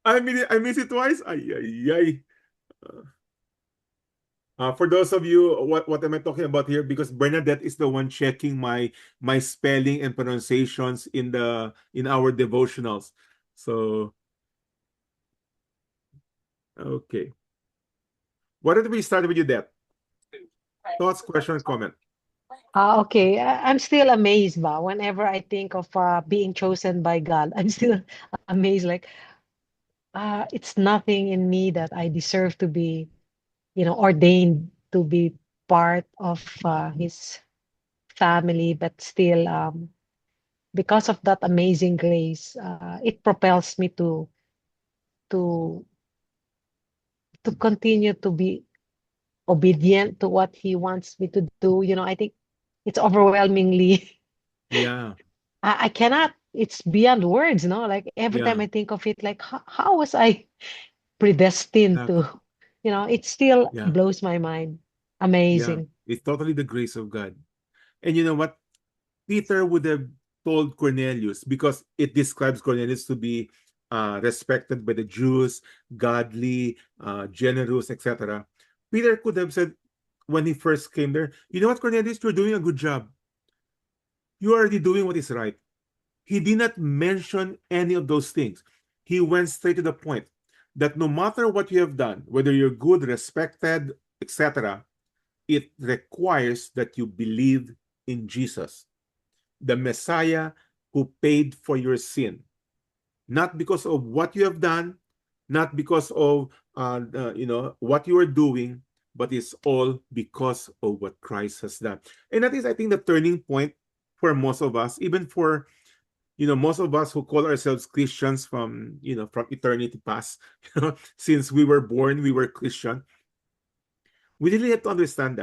I miss it twice. Ay, ay, ay. For those of you, what am I talking about here? Because Bernadette is the one checking my spelling and pronunciations in our devotionals. So okay. Why don't we start with you, Deb? Thoughts, question, comment. Okay. I'm still amazed ba whenever I think of being chosen by God. I'm still amazed. Like, it's nothing in me that I deserve to be, ordained to be part of His family, but still, because of that amazing grace, it propels me to to continue to be obedient to what He wants me to do. I think it's overwhelmingly. Yeah, I cannot. It's beyond words, no? Like every time yeah, I think of it, like how was I predestined exactly. to? It still Yeah, blows my mind. yeah. Amazing. It's totally the grace of God. And you know what? Peter would have told Cornelius, because it describes Cornelius to be respected by the Jews, godly, generous, etc. Peter could have said when he first came there, you know what, Cornelius, you're doing a good job. You're already doing what is right. He did not mention any of those things. He went straight to the point that no matter what you have done, whether you're good, respected, etc., it requires that you believe in Jesus, the Messiah who paid for your sin, not because of what you have done, not because of what you are doing, but it's all because of what Christ has done. And that is, I think, the turning point for most of us, even for most of us who call ourselves Christians from eternity past. Since we were born, we were Christian. We really have to understand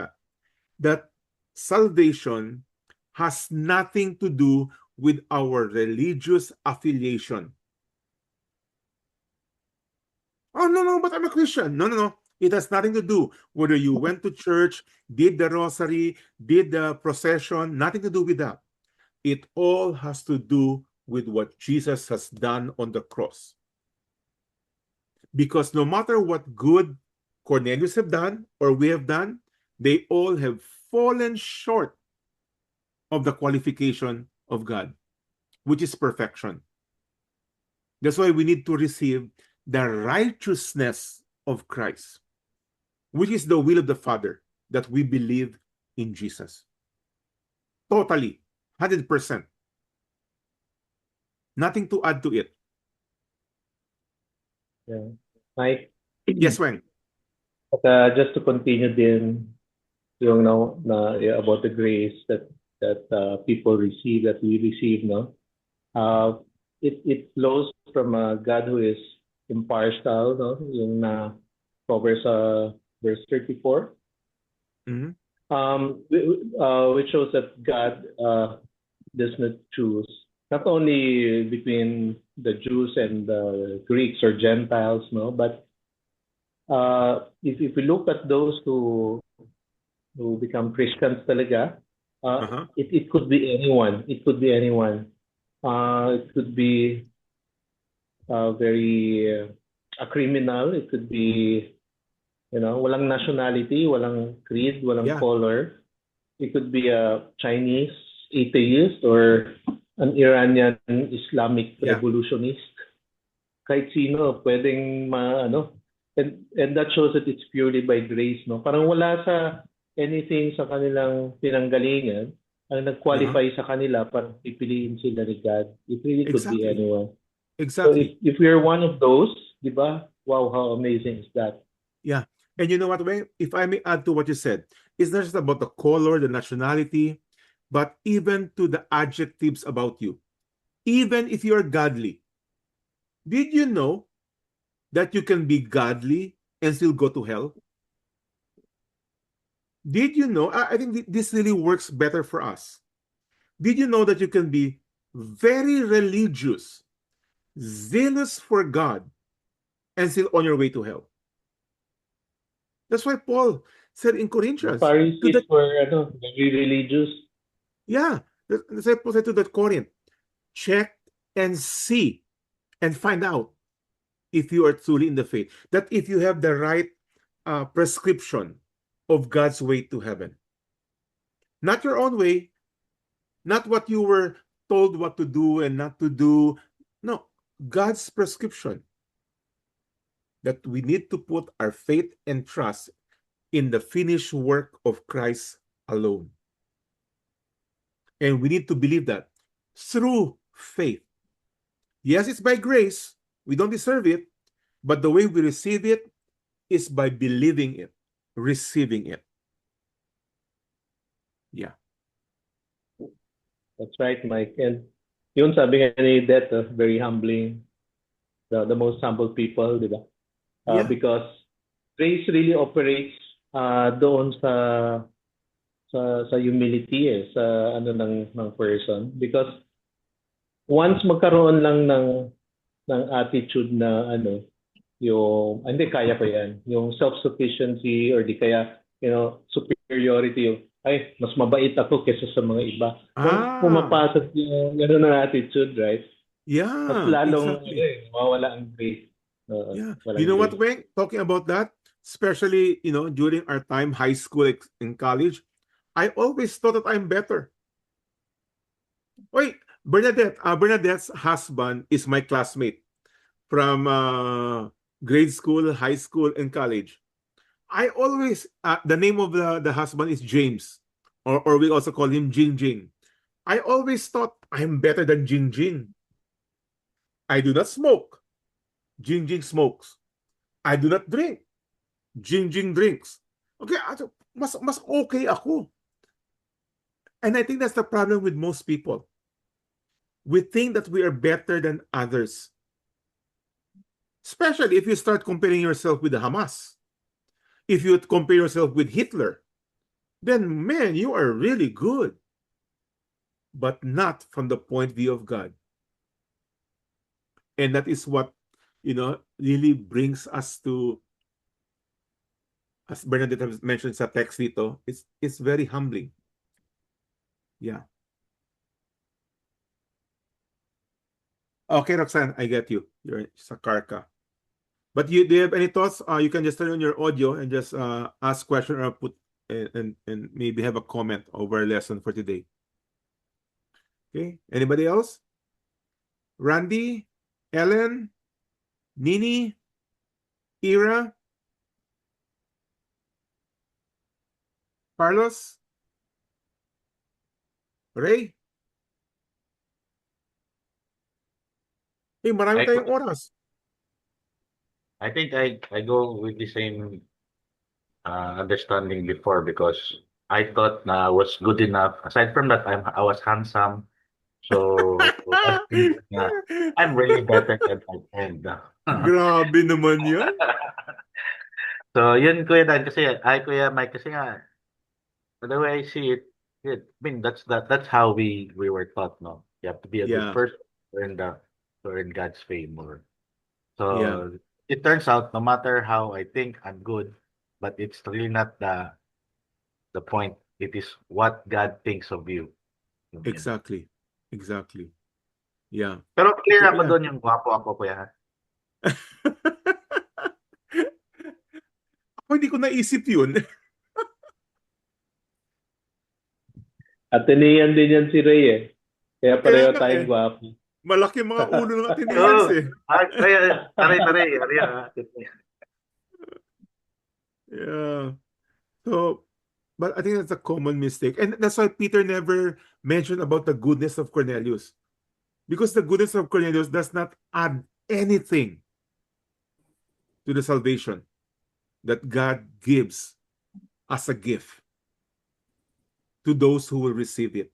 that salvation has nothing to do with our religious affiliation. Oh, no, no, but I'm a Christian. No, no, no. It has nothing to do whether you went to church, did the rosary, did the procession, nothing to do with that. It all has to do with what Jesus has done on the cross. Because no matter what good Cornelius have done or we have done, they all have fallen short of the qualification of God, which is perfection. That's why we need to receive the righteousness of Christ, which is the will of the Father, that we believe in Jesus. Totally, 100%. Nothing to add to it. Yeah. Mike, Yes, Wang. but just to continue din yung yeah, about the grace that people receive, that we receive, no? It flows from a God who is impartial, no? Yung covers verse 34. Mm-hmm. Which shows that God does not choose not only between the Jews and the Greeks or Gentiles, no, but if we look at those who become Christians talaga, Uh-huh. it could be anyone. It could be anyone. It could be very a criminal. It could be, walang nationality, walang creed, walang Yeah. color. It could be a Chinese atheist or an Iranian Islamic Yeah. revolutionist. kahit sino pwedeng and that shows that it's purely by grace, no? Parang wala sa anything sa kanilang pinanggalingan ang nag-qualify sa kanila para pipiliin sila ni God. It really could be Exactly. anyone. So Exactly. if we're one of those, di ba? Wow, how amazing is that? Yeah. And you know what, Weng? If I may add to what you said, it's not just about the color, the nationality, but even to the adjectives about you. Even if you're godly, did you know that you can be godly and still go to hell? Did you know? I think this really works better for us. Did you know that you can be very religious, zealous for God, and still on your way to hell? That's why Paul said in The Corinthians, to Pharisees the were very religious. yeah, that's why Paul said to that Corinth, check and see and find out if you are truly in the faith. That if you have the right prescription of God's way to heaven, not your own way, not what you were told what to do and not to do. No, God's prescription that we need to put our faith and trust in the finished work of Christ alone. And we need to believe that through faith. Yes, it's by grace. We don't deserve it. But the way we receive it is by believing it, receiving it. Yeah. That's right, Mike. And yun sabi nga ni Det, very humbling, the most humble people, di ba? Yeah. Because grace really operates doon sa humility sa ng person, because once magkaroon lang ng attitude na yung hindi kaya ko yan, yung self-sufficiency or di kaya superiority, yung ay mas mabait ako kaysa sa mga iba. Kung pumapasok yung gano'n na attitude, right? Yeah, Mas lalong exactly. mawawala ang grace. Yeah. Walang You know what, grace. Weng? Talking about that, especially, during our time, high school and college, I always thought that I'm better. Wait, Bernadette's husband is my classmate from grade school, high school, and college. I always, the name of the husband is James, or we also call him Jing Jing. I always thought I'm better than Jing Jing. I do not smoke. Jing Jing smokes. I do not drink. Jing Jing drinks. Okay, mas okay ako. And I think that's the problem with most people. We think that we are better than others. Especially if you start comparing yourself with the Hamas. If you compare yourself with Hitler, then man, you are really good. But not from the point of view of God. And that is what, really brings us to, as Bernadette mentioned sa text dito, it's very humbling. Yeah. Okay, Roxanne, I get you. You're sa car ka. But do you have any thoughts? You can just turn on your audio and just ask question or put and maybe have a comment over our lesson for today. Okay. Anybody else? Randy, Ellen, Nini, Ira, Carlos, Ray. Marami tayong oras. I think I go with the same understanding before, because I thought na I was good enough. Aside from that, I was handsome. So I think na I'm really better than my friend. Grabe naman yan. So yun, Kuya Dan, Kuya Mike, kasi nga, the way I see it, I mean, that's how we were taught, no? You have to be a good Yeah. person to earn God's favor. So Yeah. it turns out, no matter how I think I'm good, but it's really not the point. It is what God thinks of you. Yun. Exactly. Yeah. Pero clear ako Yeah. doon yung gwapo ako, Kuya. Ako hindi ko naisip yun. Atenean din yan si Ray, kaya pareho Kaya nga tayong gwapo. Malaki mga ulo ng Athenians Oh, eh. taray. Yeah. So, but I think that's a common mistake. And that's why Peter never mentioned about the goodness of Cornelius. Because the goodness of Cornelius does not add anything to the salvation that God gives as a gift to those who will receive it.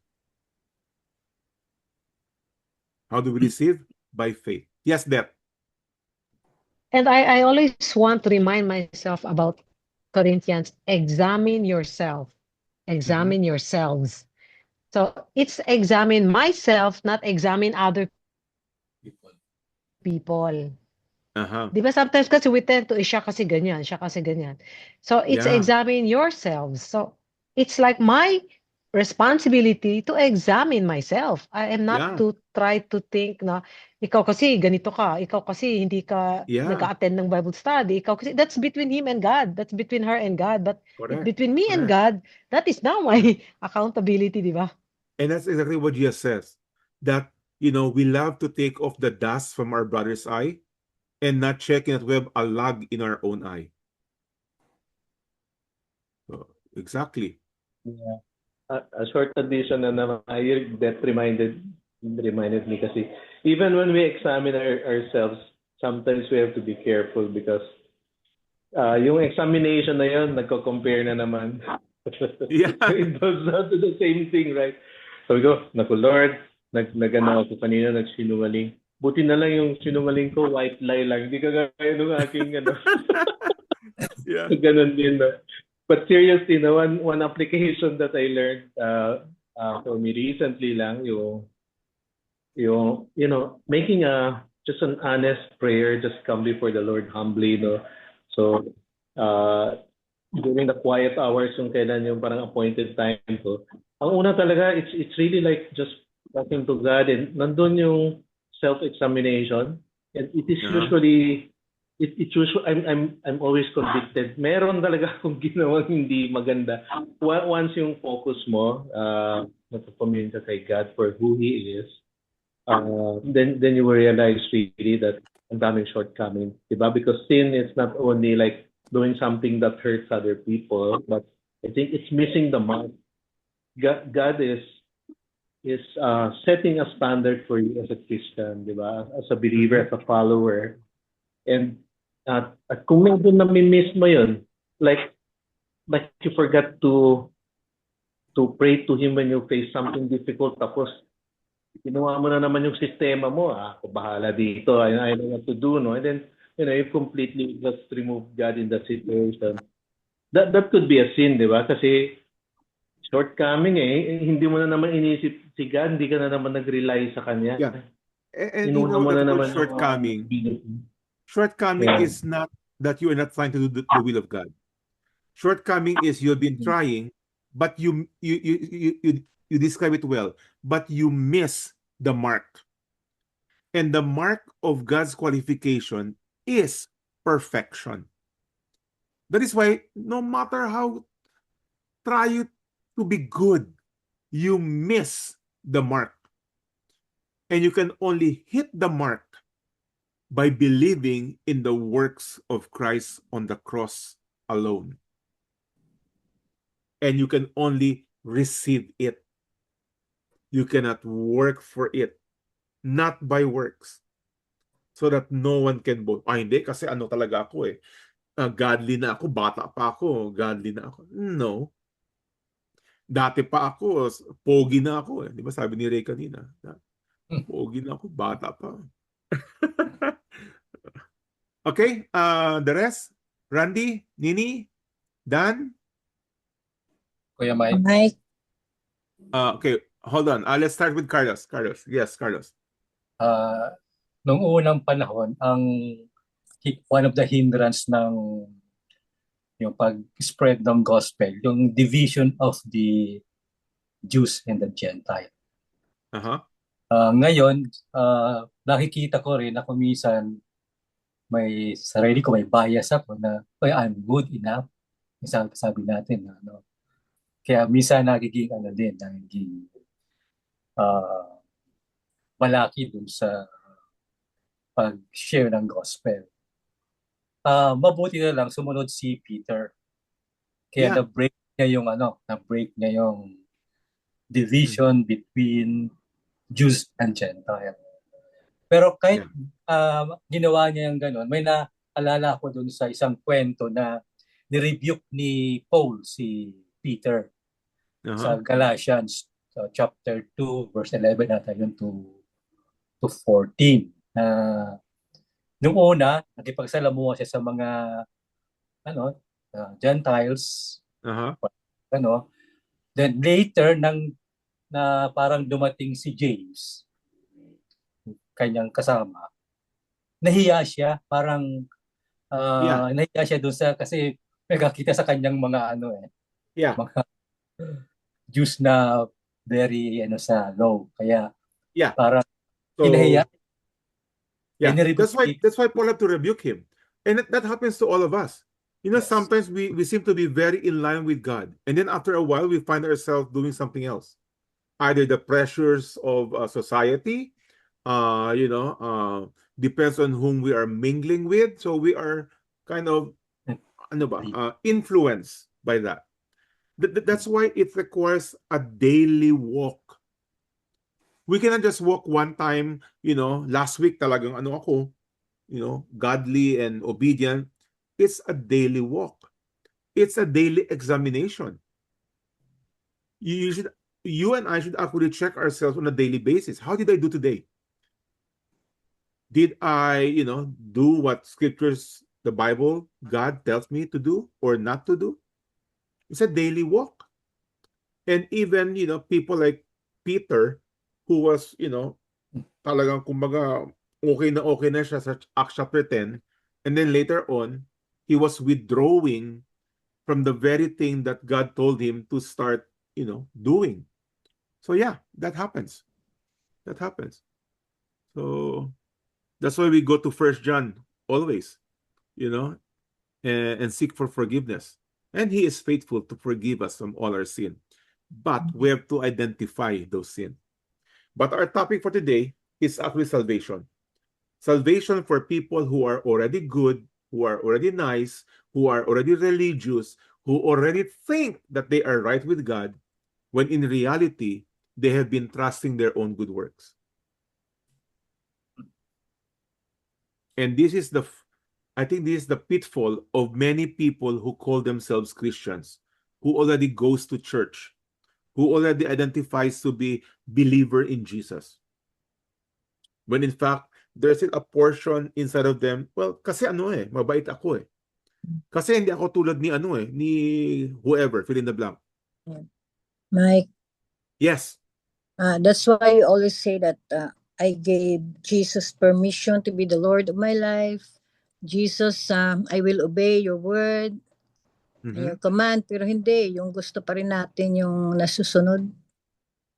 How do we receive? By faith. Yes, Beth. And I always want to remind myself about Corinthians, examine yourself, examine yourselves. So it's examine myself, not examine other people. Uh-huh. Di ba sometimes kasi we tend to, siya kasi ganyan, siya kasi ganyan. So it's Yeah. examine yourselves. So it's like my responsibility to examine myself. I am not Yeah. to try to think na, ikaw kasi ganito ka, ikaw kasi hindi ka Yeah. nag-attend ng Bible study, ikaw kasi, that's between him and God, that's between her and God, but if Correct. between me and Correct. God, that is now my accountability, di ba? And that's exactly what Jesus says. That, we love to take off the dust from our brother's eye and not checking that we have a log in our own eye. So, exactly. Yeah. A short addition na naman, that reminded me kasi even when we examine ourselves, sometimes we have to be careful because yung examination na yun, nagko-compare na naman. Yeah. It boils down to the same thing, right? Sabi ko, naku Lord, nagano ako kanina, nagsinungaling. Buti na lang yung sinungaling ko, white lie lang. Hindi kagaya nung aking Yeah. ganun din. No? But seriously, one application that I learned for me recently lang, yung making just an honest prayer, just come before the Lord humbly, no? So, during the quiet hours, yung kailan yung parang appointed time ko, ang una talaga, it's really like just talking to God, and nandun yung self-examination, and it is usually I'm always convicted. Meron talaga akong ginawang hindi maganda. Once yung focus mo, nagpo-commune ka kay God for who He is, then you will realize really that ang daming shortcoming, diba? Because sin is not only like doing something that hurts other people, but I think it's missing the mark. God is setting a standard for you as a Christian, diba? As a believer, as a follower. And at kung medyo nami-miss mo yun, like you forgot to pray to Him when you face something difficult, tapos ginawa mo na naman yung sistema mo, ako bahala dito, I know what to do, no? And then, you completely just remove God in that situation. That could be a sin, di ba? Kasi shortcoming hindi mo na naman inisip si God, hindi ka na naman nag-rely sa Kanya. Yeah. And Inuha mo na that naman word shortcoming. Shortcoming Yeah. is not that you are not trying to do the will of God. Shortcoming is you've been trying, but you describe it well, but you miss the mark. And the mark of God's qualification is perfection. That is why no matter how try you to be good, you miss the mark. And you can only hit the mark by believing in the works of Christ on the cross alone. And you can only receive it. You cannot work for it, not by works, so that no one can boast. Hindi, kasi ano talaga ako eh. Godly na ako, bata pa ako, godly na ako. No. Dati pa ako, pogi na ako eh. Di ba sabi ni Ray kanina? Pogi na ako, bata pa. Okay, the rest? Randy, Nini, Dan? Kuya Mike. Mike, Okay, hold on. Let's start with Carlos. Yes, Carlos. Nung unang panahon, one of the hindrance ng yung pag-spread ng gospel, yung division of the Jews and the Gentile. Uh-huh. Ngayon, nakikita ko rin na minsan may sarili ko, may bias ako na I'm good enough. Sabi natin. Kaya minsan nagiging malaki dun sa pag-share ng gospel. Mabuti na lang sumunod si Peter. Kaya Yeah. na-break niya yung division between Jews and Gentile. Pero kahit ginawa niya yung ganun, may naalala ko dun sa isang kwento na ni-rebuke ni Paul si Peter sa Galatians chapter 2 verse 11 ata yun to 14. Nung una, nakipagsalamuha siya sa mga Gentiles, then later na parang dumating si James, kanyang kasama, nahiya siya, parang nahiya siya doon kasi nagkakita sa kanyang mga mga Jews na very sa law, kaya parang kinahiya. Yeah, that's why Paul had to rebuke him. And that happens to all of us. Sometimes we seem to be very in line with God. And then after a while, we find ourselves doing something else. Either the pressures of society, depends on whom we are mingling with. So we are kind of influenced by that. That's why it requires a daily walk. We cannot just walk one time, last week talagang ako, godly and obedient. It's a daily walk. It's a daily examination. You and I should actually check ourselves on a daily basis. How did I do today? Did I, do what scriptures, the Bible, God tells me to do or not to do? It's a daily walk. And even, people like Peter, who was, talagang kumbaga okay na siya sa Acts chapter 10, and then later on, he was withdrawing from the very thing that God told him to start, doing. So yeah, that happens. That happens. So that's why we go to 1 John always, and seek for forgiveness. And he is faithful to forgive us from all our sin. But we have to identify those sins. But our topic for today is actually salvation. Salvation for people who are already good, who are already nice, who are already religious, who already think that they are right with God, when in reality, they have been trusting their own good works. And I think this is the pitfall of many people who call themselves Christians, who already goes to church, who already identifies to be believer in Jesus. When in fact, there's a portion inside of them, well, kasi mabait ako . Kasi hindi ako tulad ni ni whoever, fill in the blank. Mike. Yes. That's why I always say that I gave Jesus permission to be the Lord of my life. Jesus, I will obey your word, your command, pero hindi, yung gusto pa rin natin yung nasusunod,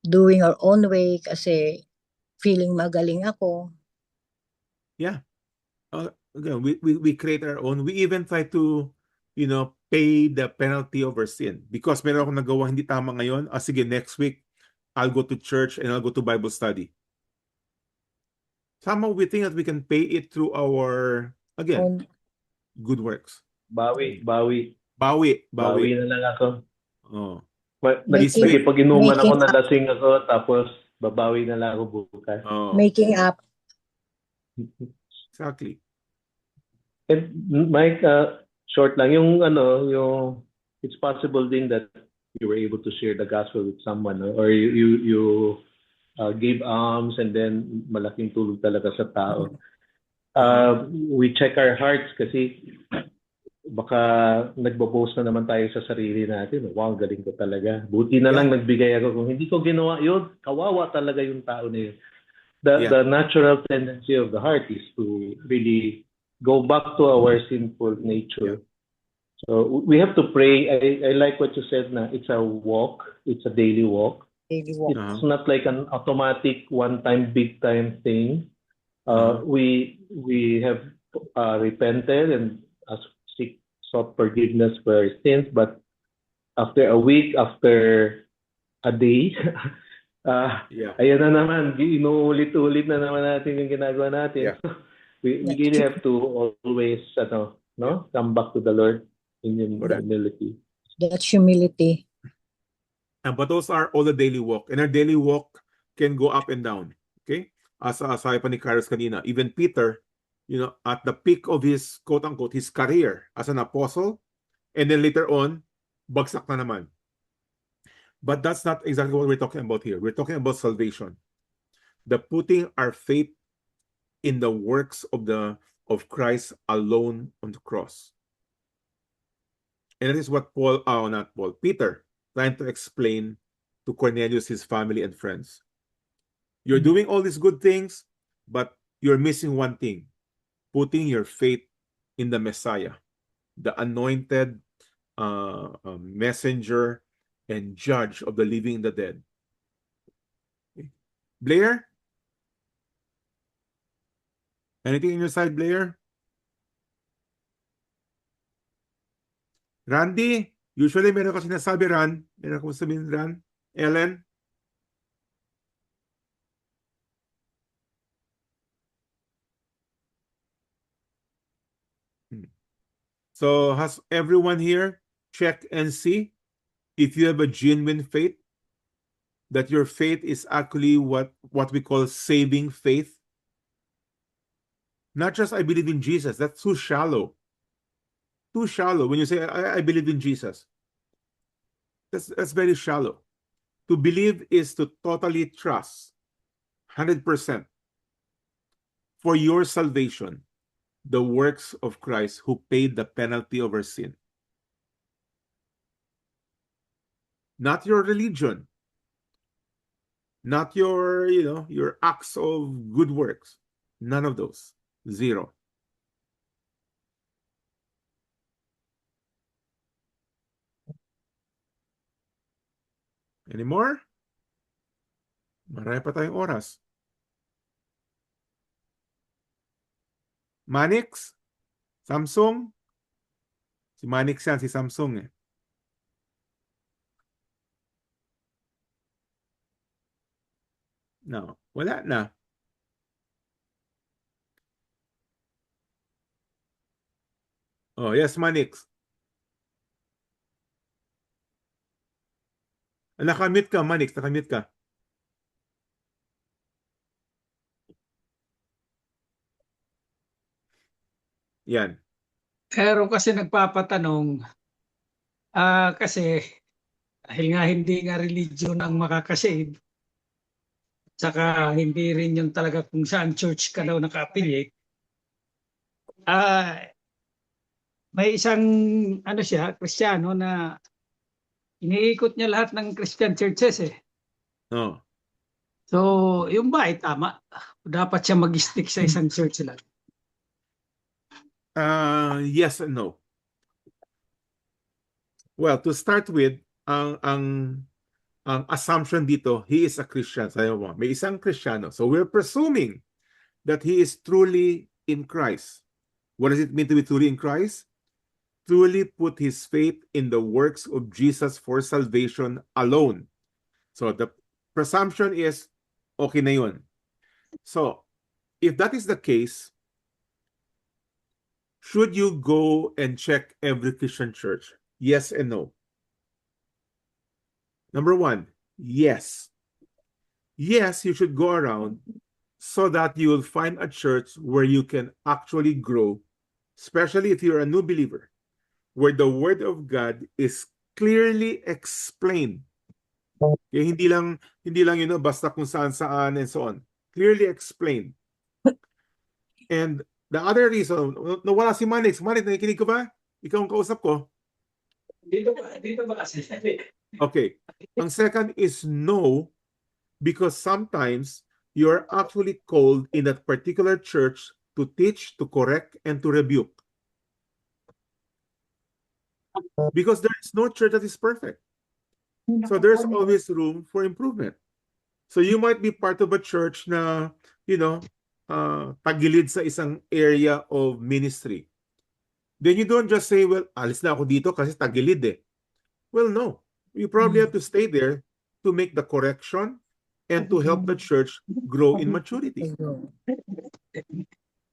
doing our own way kasi feeling magaling ako. Yeah. Again, we create our own. We even try to, pay the penalty of our sin. Because meron akong nagawa hindi tama ngayon, sige, next week, I'll go to church and I'll go to Bible study. Somehow we think that we can pay it through our, again, good works. Bawi na lang ako. Oh. Nakipag-inuman ako, nalasing ako, tapos babawi na lang ako bukas. Oh. Making up. Exactly. And Mike, short lang, yung it's possible din that you were able to share the gospel with someone, or you gave alms and then malaking tulong talaga sa tao. We check our hearts kasi baka nagbo-boast na naman tayo sa sarili natin. Wow, galing ko talaga. Buti na lang nagbigay ako. Kung hindi ko ginawa yun, kawawa talaga yung tao na yun. The natural tendency of the heart is to really go back to our sinful nature. So we have to pray. I like what you said na it's a walk. It's a daily walk. It's not like an automatic one-time, big-time thing. We have repented and sought forgiveness for our sins, but after a week, after a day, Yeah. Ayan na naman, inuulit-ulit na naman natin yung ginagawa natin. Yeah. We really have to always, come back to the Lord in Correct. humility. That's humility. But those are all the daily walk. And our daily walk can go up and down. Okay? As sabi pa ni Carlos kanina, even Peter, at the peak of his, quote-unquote, his career as an apostle, and then later on, bagsak na naman. But that's not exactly what we're talking about here. We're talking about salvation. The putting our faith in the works of Christ alone on the cross. And that is what Peter trying to explain to Cornelius, his family and friends. You're doing all these good things, but you're missing one thing: putting your faith in the Messiah, the anointed messenger and judge of the living and the dead. Okay. Blair? Anything in your side, Blair? Randy? Usually meron ka sinasabi, Ran. Meron ka sabihin, Ran? Ellen? So has everyone here check and see if you have a genuine faith, that your faith is actually what we call saving faith? Not just I believe in Jesus. That's too shallow. Too shallow. When you say I believe in Jesus, that's very shallow. To believe is to totally trust 100% for your salvation the works of Christ who paid the penalty of our sin. Not your religion, not your acts of good works. None of those. Zero. Any more? Marami pa tayong oras. Manix? Samsung? Si Manix yan, si Samsung eh. No, wala na. Oh, yes, Manix. Nakamute ka, Manix. Nakamute ka. Yan. Pero kasi nagpapatanong, kasi dahil nga hindi nga religion ang makakasave, saka hindi rin yung talaga kung saan church ka daw naka-affiliate, may isang Kristiyano na iniikot niya lahat ng Christian churches eh. Oh. So, yung ba ay tama? Dapat siya mag-stick sa isang church lang? Yes and no. Well, to start with, ang assumption dito, he is a Christian. Sabi mo, may isang Kristiyano. So we're presuming that he is truly in Christ. What does it mean to be truly in Christ? Truly put his faith in the works of Jesus for salvation alone. So the presumption is, okay na yun. So, if that is the case, should you go and check every Christian church? Yes and no. Number one, yes. Yes, you should go around so that you will find a church where you can actually grow, especially if you're a new believer, where the Word of God is clearly explained. Okay, hindi lang basta kung saan and so on. Clearly explained. And the other reason, nawala si Manix. Manix, nakikinig ko ba? Ikaw ang kausap ko. Dito ba kasi? Okay. Ang second is no, because sometimes you're actually called in that particular church to teach, to correct, and to rebuke. Because there is no church that is perfect. So there's always room for improvement. So you might be part of a church na, tagilid sa isang area of ministry. Then you don't just say, well, alis na ako dito kasi tagilid eh. Well, no. You probably have to stay there to make the correction, and to help the church grow in maturity.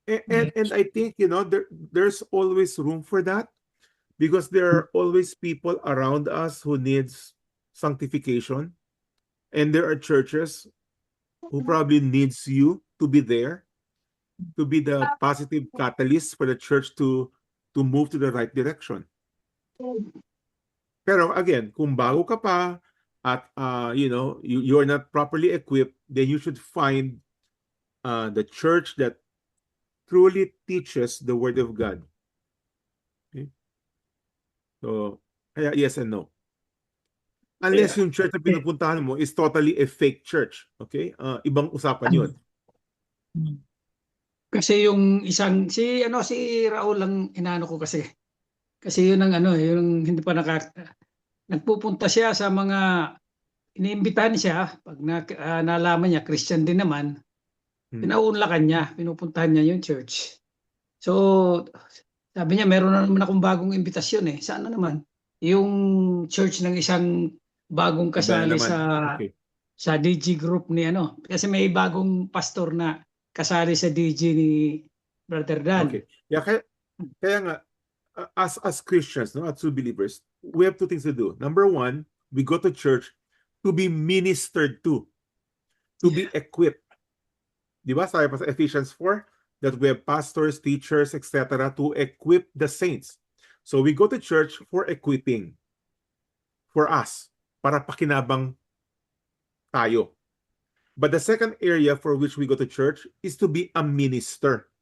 And I think, there's always room for that, because there are always people around us who needs sanctification, and there are churches who probably needs you to be there, to be the positive catalyst for the church to move to the right direction. Pero again, kung bago ka pa at you're not properly equipped, then you should find the church that truly teaches the Word of God. Okay? So, yes and no. Unless yung church na pinupuntahan mo is totally a fake church. Okay? Ibang usapan yun. Kasi yung si Raul lang inano ko kasi. Kasi yun ang yung hindi pa nagpupunta siya sa mga iniimbitahan siya pag nalaman niya Christian din naman. Pinaunlakan niya, pinupuntahan niya yung church. So, sabi niya, meron na naman akong bagong imbitasyon eh. Sana naman? Yung church ng isang bagong kasali sa DG group ni Kasi may bagong pastor na kasali sa DG ni Brother Dan. Okay. Yeah, kaya nga, as Christians, as true believers, we have two things to do. Number one, we go to church to be ministered to be equipped. Diba? Sabi pa sa Ephesians 4 that we have pastors, teachers, etc. to equip the saints. So we go to church for equipping. For us. Para pakinabang tayo. But the second area for which we go to church is to be a minister.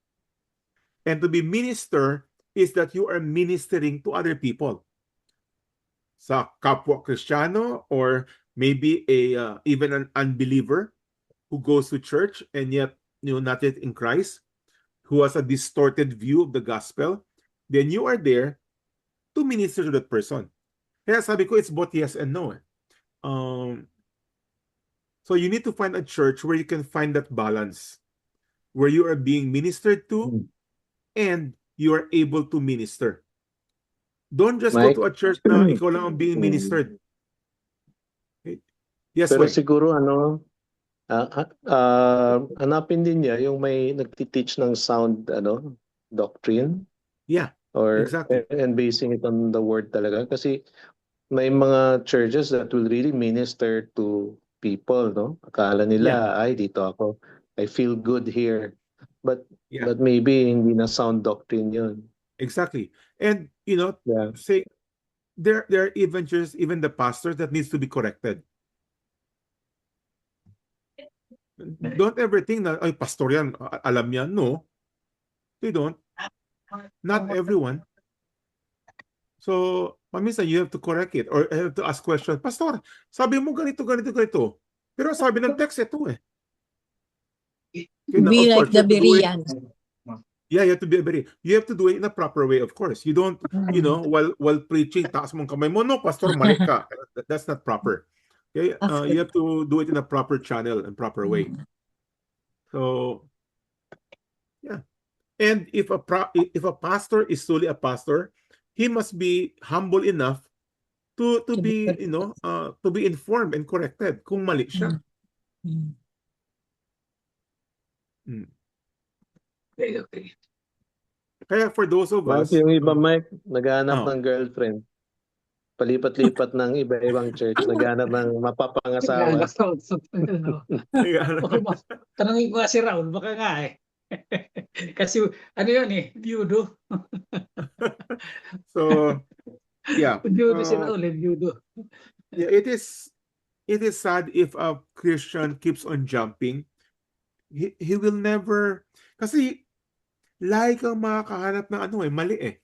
And to be minister is that you are ministering to other people. Sa kapwa Kristiyano, or maybe even an unbeliever who goes to church and yet not yet in Christ, who has a distorted view of the gospel, then you are there to minister to that person. Kaya sabi ko, it's both yes and no. So you need to find a church where you can find that balance, where you are being ministered to and you are able to minister. Don't just Mike? go to a church na ikaw lang ang being ministered. Okay. Yes, Pero Mike. siguro hanapin din niya yung may nagti-teach ng sound doctrine. Yeah, or exactly. And basing it on the word talaga, kasi may mga churches that will really minister to people, no? Akala nila ay dito ako, I feel good here, but maybe hindi na sound doctrine yun. Exactly. And say there are even churches, even the pastors, that needs to be corrected. Don't ever think na, ay, pastor yan, alam yan. No, they don't. Not everyone. So, paminsan you have to correct it or have to ask questions. Pastor, sabi mo ganito. Pero sabi ng text ito eh. Be like the Bereans. Yeah, you have to be a Berean. You have to do it in a proper way, of course. You don't, while preaching, taas mong kamay mo, no, pastor, mali ka. That's not proper. Okay? You have to do it in a proper channel and proper way. So, yeah. And if a pastor is solely a pastor, he must be humble enough to be to be informed and corrected kung mali siya. Okay. Kaya for those of us, yung iba, Mike, naghahanap ng girlfriend. Palipat-lipat ng iba-ibang church, naghahanap ng mapapangasawa. Tanungin ko nga si Raul, baka nga eh. Kasi yun eh, byudo. So, yeah. Byudo si Raul eh, byudo. Yeah, it is sad if a Christian keeps on jumping. He will never, kasi lagi kang makakahanap ng mali eh.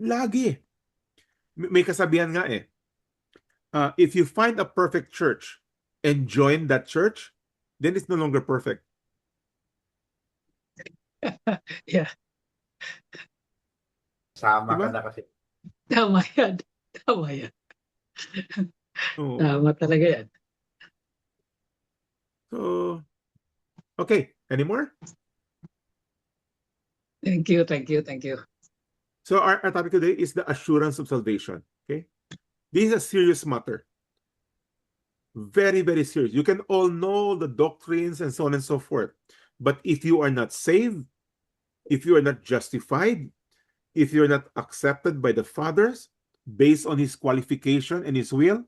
Lagi. May kasabihan nga eh. If you find a perfect church and join that church, then it's no longer perfect. Yeah. Sama Diba? ka na kasi. Tama yan. Oh. Tama talaga yan. So, okay. Any more? Thank you. So our topic today is the assurance of salvation. Okay, this is a serious matter. Very, very serious. You can all know the doctrines and so on and so forth. But if you are not saved, if you are not justified, if you're not accepted by the fathers based on his qualification and his will,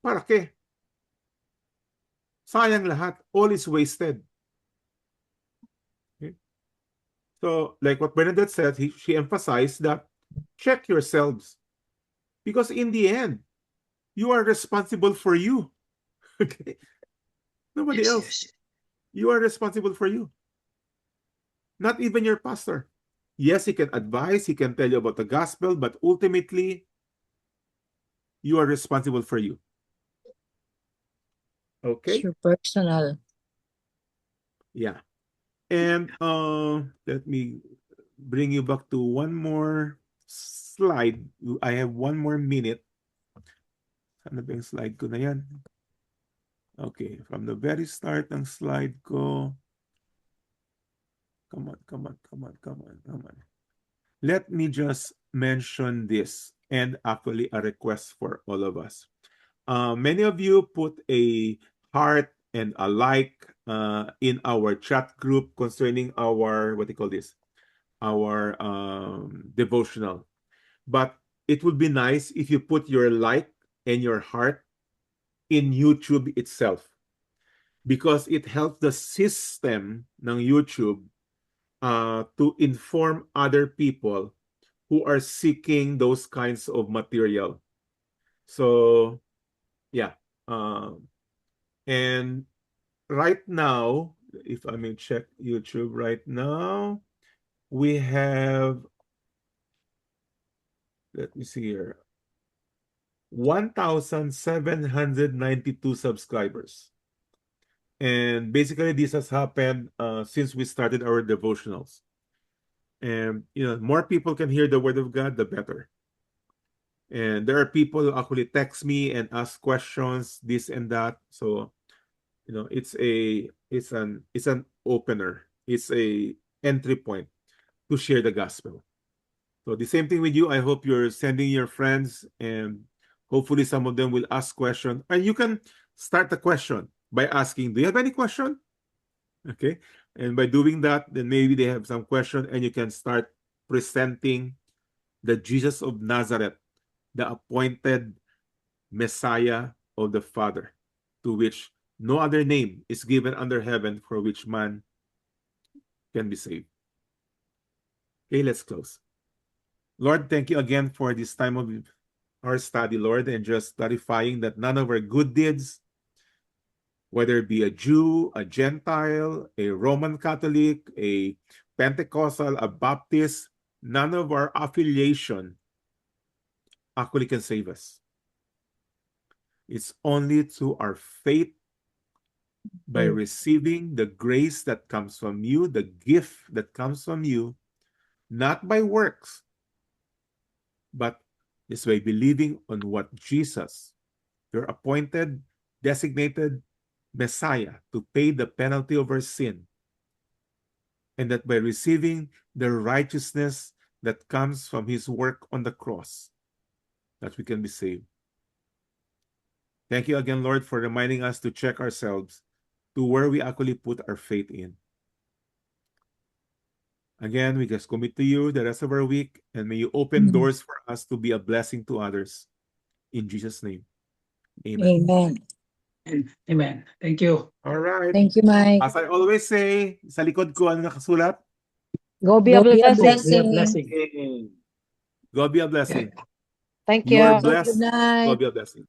para ke? Sayang lahat. All is wasted. Okay? So, like what Bernadette said, she emphasized that check yourselves. Because in the end, you are responsible for you. Okay? Nobody Yes, else. yes. You are responsible for you. Not even your pastor. Yes, he can advise, he can tell you about the gospel, but ultimately, you are responsible for you. Okay? It's your personal. Yeah. And let me bring you back to one more slide. I have one more minute. Ano ba yung slide ko na yan? Okay, from the very start ng slide ko. Come on. Let me just mention this, and actually a request for all of us. Many of you put a heart and a like in our chat group concerning our, what do you call this? Our devotional. But it would be nice if you put your like and your heart in YouTube itself, because it helps the system ng YouTube to inform other people who are seeking those kinds of material. So, yeah. And right now, if I may check YouTube right now, we have, let me see here, 1,792 subscribers. And basically, this has happened since we started our devotionals. And, more people can hear the word of God, the better. And there are people who actually text me and ask questions, this and that. So, it's an opener. It's a entry point to share the gospel. So the same thing with you. I hope you're sending your friends, and hopefully some of them will ask questions. And you can start the question by asking, do you have any question? Okay. And by doing that, then maybe they have some question, and you can start presenting the Jesus of Nazareth, the appointed Messiah of the Father, to which no other name is given under heaven for which man can be saved. Okay, let's close. Lord, thank you again for this time of our study, Lord, and just clarifying that none of our good deeds, whether it be a Jew, a Gentile, a Roman Catholic, a Pentecostal, a Baptist, none of our affiliation actually can save us. It's only through our faith, by receiving the grace that comes from you, the gift that comes from you, not by works, but it's by believing on what Jesus, your appointed, designated Messiah, to pay the penalty of our sin, and that by receiving the righteousness that comes from his work on the cross, that we can be saved. Thank you again, Lord, for reminding us to check ourselves to where we actually put our faith in. Again, we just commit to you the rest of our week, and may you open doors for us to be a blessing to others. In Jesus' name, amen. Amen. Amen. Thank you. All right. Thank you, Mike. As I always say, sa likod ko, ano nakasulat? Go be a Go be a blessing. blessing. Blessing. Go be a blessing. Thank You are you. blessed. Good night. Go be a blessing.